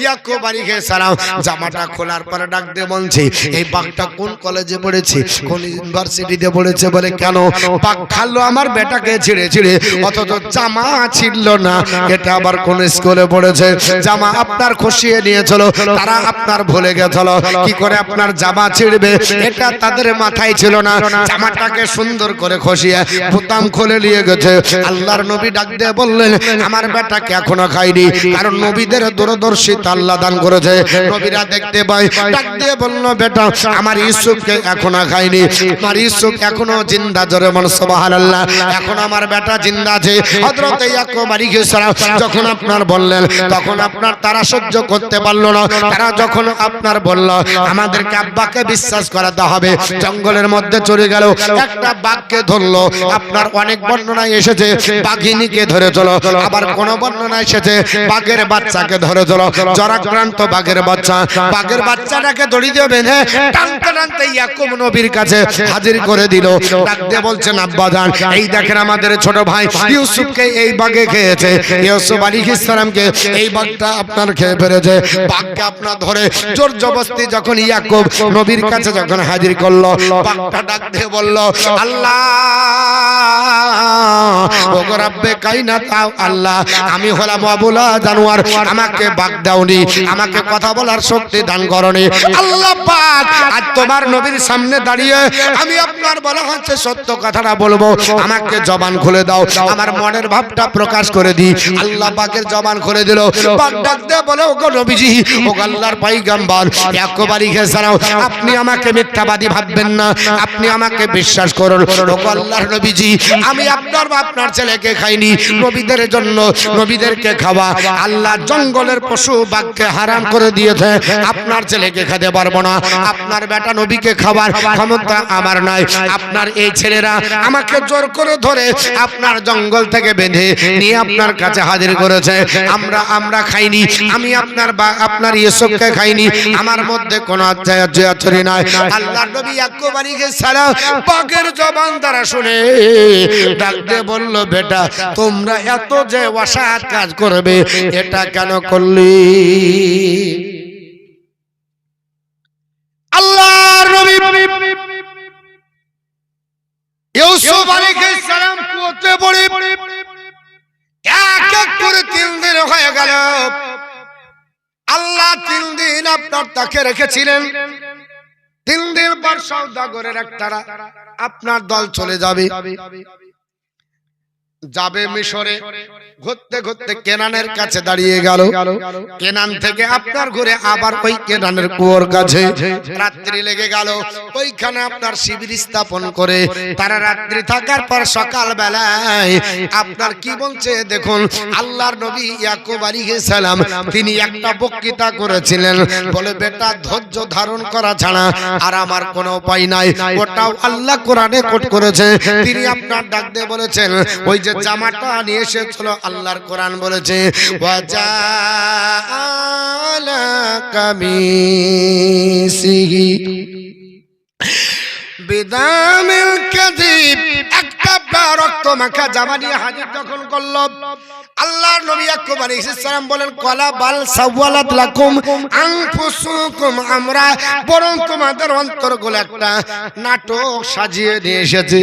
ইয়াকুব আলাইহিস সালাম জামাটা খোলার পরে ডাক দিয়ে বলছে, এই বাঘটা কোন কলেজে পড়েছে, কোন ইউনিভার্সিটিতে পড়েছে? বলে, কেন? বাঘ খালো আমার বেটাকে ছিঁড়ে ছিঁড়ে, অথচ জামা ছিড়ল না। এটা আবার কোন স্কুলে পড়েছে? জামা আপনার খসিয়ে নিয়েছিল, তারা আপনার ভুলে গেছিল। কি করে আপনার জামা ছিড়বে এটা তাদের মাথায় ছিল না। জামাটাকে সুন্দর করে খসিয়ে বোতাম খুলে নিয়ে গেছে। আল্লাহর নবী ডাক দিয়ে বললেন, আমার বেটাকে এখনো খাইনি, কারণ নবীদের দূরদর্শিতা আল্লাহ দান করেছে, নবীরা দেখতে পায়। ডাক দিয়ে বলল, বেটা আমার ইউসুফকে এখনো খাইনি, আমার ইউসুফ এখনো জিন্দা। জোরে বল সুবহানাল্লাহ। এখন আমার বেটা জিন্দা আছে। হযরত ইয়াকুব আলাইহিস সালাম যখন আপনার বললেন, তখন আপনার তারা সহ্য করতে পারলো না। তারা যখন আপনার বলল আমাদেরকে আব্বাকে বিশ্বাস করাতে হবে, জঙ্গলের মধ্যে চলে গেল, একটা বাঘকে ধরলো। আপনার অনেক বর্ণনায় এসেছে বাঘিনীকে ধরে চলো, আবার কোন বর্ণনায় এসেছে বাঘের বাচ্চাকে ধরে চলো। জরাক্রান্ত বাঘের বাচ্চাটাকে দড়ি দিয়ে বেঁধে টানতে টানতে ইয়াকুব নবীর কাছে হাজির করে দিল। ডাক দিয়ে বলছেন আব্বাজান, এই দেখেন আমাদের ছোট ভাই ইউসুফকে এই বাঘে খেয়েছে, ইউসুফ আলাইহিস সালামকে এই বাঘটা আপনার খেয়ে ফেলেছে। বাঘকে আপনার ধরে জোর জবরদস্তি যখন ইয়াকুব নবীর কাছে যখন হাজির করলো, বাঘটা ডাক দিয়ে বলল আল্লাহ ওগো রব্বে কায়নাত আল্লাহ, আমি হলাম অবলা জানোয়ার, আমাকে বাঘ দাওনি, আমাকে কথা বলার শক্তি দান করনি। আল্লাহ পাক আজ তোমার নবীর সামনে দাঁড়িয়ে আমি আপনার বলা হচ্ছে সত্য কথাটা বলবো, আমাকে জবান খুলে দাও, আমার মনের ভাবটা প্রকাশ করে দিই। আল্লাহ পাকের জবান খুলে দিল। বাঘ ডাক দিয়ে বলে ওগো নবীজি, ওগো আল্লাহর পয়গম্বর ইয়াকুব আলাইহিস সালাম, আপনি আমাকে মিথ্যাবাদী ভাববেন না, আপনি আমাকে বিশ্বাস করুন। ওগো আল্লাহর নবীজি, আমি আপনার ছেলেকে খাইনি, নবীদের জন্য নবীদেরকে খাওয়া আল্লাহ জঙ্গলের পশু বাঘকে হারাম করে দিয়েছে, আপনার ছেলেকে খেতে পারবো না, আপনার বেটা নবীকে খাবার ক্ষমতা আমার নাই। আপনার এই ছেলেরা আমাকে জোর করে ধরে আপনার জঙ্গল থেকে বেঁধে নিয়ে আপনার কাছে হাজির করেছে, আমরা খাইনি, আমি আপনার ইউসুফকে খাইনি, আমার মধ্যে কোনো আত্মীয় নাই। আল্লাহর নবী ইয়াকুব আলাইহিস সালাম বাঘের জবান দ্বারা শুনে ডাক দিয়ে বলল বেটা, তোমরা এত যে অসৎ কাজ করবে এটা কেন করলি? আল্লাহর নবী ইউসুফ আলাইহিস সালাম কুয়োতে পড়ে এক এক করে 3 দিন হয়ে গেল। আল্লাহ 3 দিন আপনার তাকে রেখেছিলেন। 3 দিন পর সওদাগরের একটা আপনার দল চলে যাবে মিশরে। ঘুরতে ঘুরতে কেনানের কাছে দাঁড়িয়ে গেল। কেনান থেকে আপনার ঘুরে আবার ওই কেনানের কুয়োর কাছে রাত্রি লেগে গেল। ওইখানে আপনার শিবির স্থাপন করে তারা রাত্রি থাকার পর সকাল বেলায় আপনার কি বলছে দেখুন, আল্লাহর নবী ইয়াকুব আলাইহিস সালাম তিনি একটা বক্তৃতা করেছিলেন, বলে বেটা ধৈর্য ধারণ করা ছাড়া আর আমার কোনো উপায় নাই। ওটাও আল্লাহ কোরআনে কোট করেছে। তিনি আপনার ডাক দিয়ে বলেছেন ওই যে জামাটা নিয়ে এসেছিল, আল্লাহর কোরআন বলেছে ওয়াজাআলা কামিসিহি বিদামিল কাযিব, একটা রক্ত মাখা জামা নিয়ে হাজির যখন করল, আল্লাহর নবী ইয়াকুব আলাইহিস সালাম বলেন কলা বাল সাওয়ালাত লাকুম আনফুসুকুম, আমরা বরং তোমাদের অন্তরগুলো একটা নাটক সাজিয়ে নিয়ে এসেছি।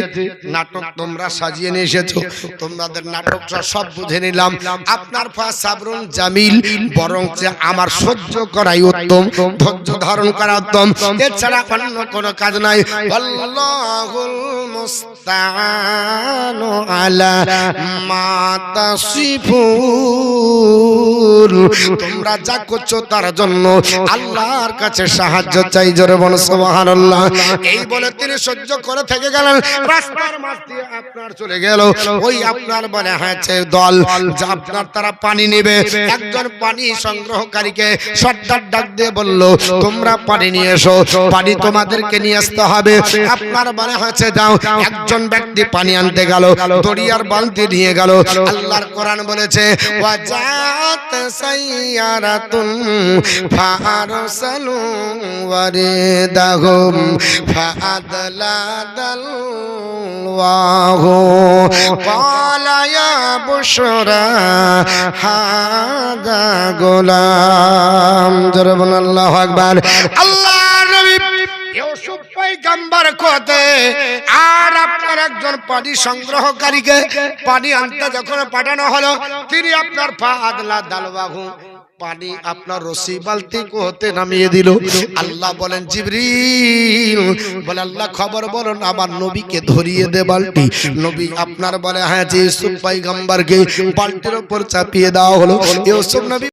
নাটক তোমরা সাজিয়ে নিয়ে এসেছো, তোমাদের নাটকটা সব বুঝে নিলাম। আপনার ফাসাবরুন জামিল, বরং যে আমার সহ্য করাই উত্তম, ধৈর্য ধারণ করা উত্তম, এছাড়া অন্য কোনো কাজ নাই। আল্লাহুল মুস্তাআনু আলা মা তাসিফুন, তোমরা যা করছো তার জন্য আল্লাহর কাছে সাহায্য চাই। জোরে বলো সুবহানাল্লাহ। এই বলে তিনি সহ্য করে থেকে গেলেন। রাস্তার মাঝ দিয়ে আপনার চলে গেল ওই আপনার বলে হয়েছে দল যা আপনার তারা পানি নেবে। একজন পানি সংগ্রহকারীকে সর্দার ডাক দিয়ে বলল তোমরা পানি নিয়ে এসো, পানি তোমাদেরকে নিয়ে আসতে হবে। আপনার বলে হয়েছে যাও। একজন ব্যক্তি পানি আনতে গেল, দড়িয়ার বালতি নিয়ে গেল। আল্লাহর কোরআন বলেছে ওয়াজাত সাইয়ারাতুন ফারসালু ওয়ারিদাহুম ফাআদলাদাল ওয়াহু ক্বালা ইয়া বুশরা হাদা গোলাম। জোরে বলুন আল্লাহু আকবার। আল্লাহর নবী ইউসুফ পয়গম্বর কোতে আর আপনার একজন পানি সংগ্রহকারীকে পানি আনতে যখন পাঠানো হলো, তিনি আপনার ফাআদলা দালওয়াহু পানি আপনার রশি বালতি কোতে নামিয়ে দিল। আল্লাহ বলেন জিবরিল বলে আল্লাহ খবর বলুন আমার নবীকে ধরিয়ে দে বালতি। নবী আপনার বলে হ্যাঁ যে ইউসুফ পয়গম্বরকে বালতির উপর চাপিয়ে দেওয়া হলো। ইউসুফ নবী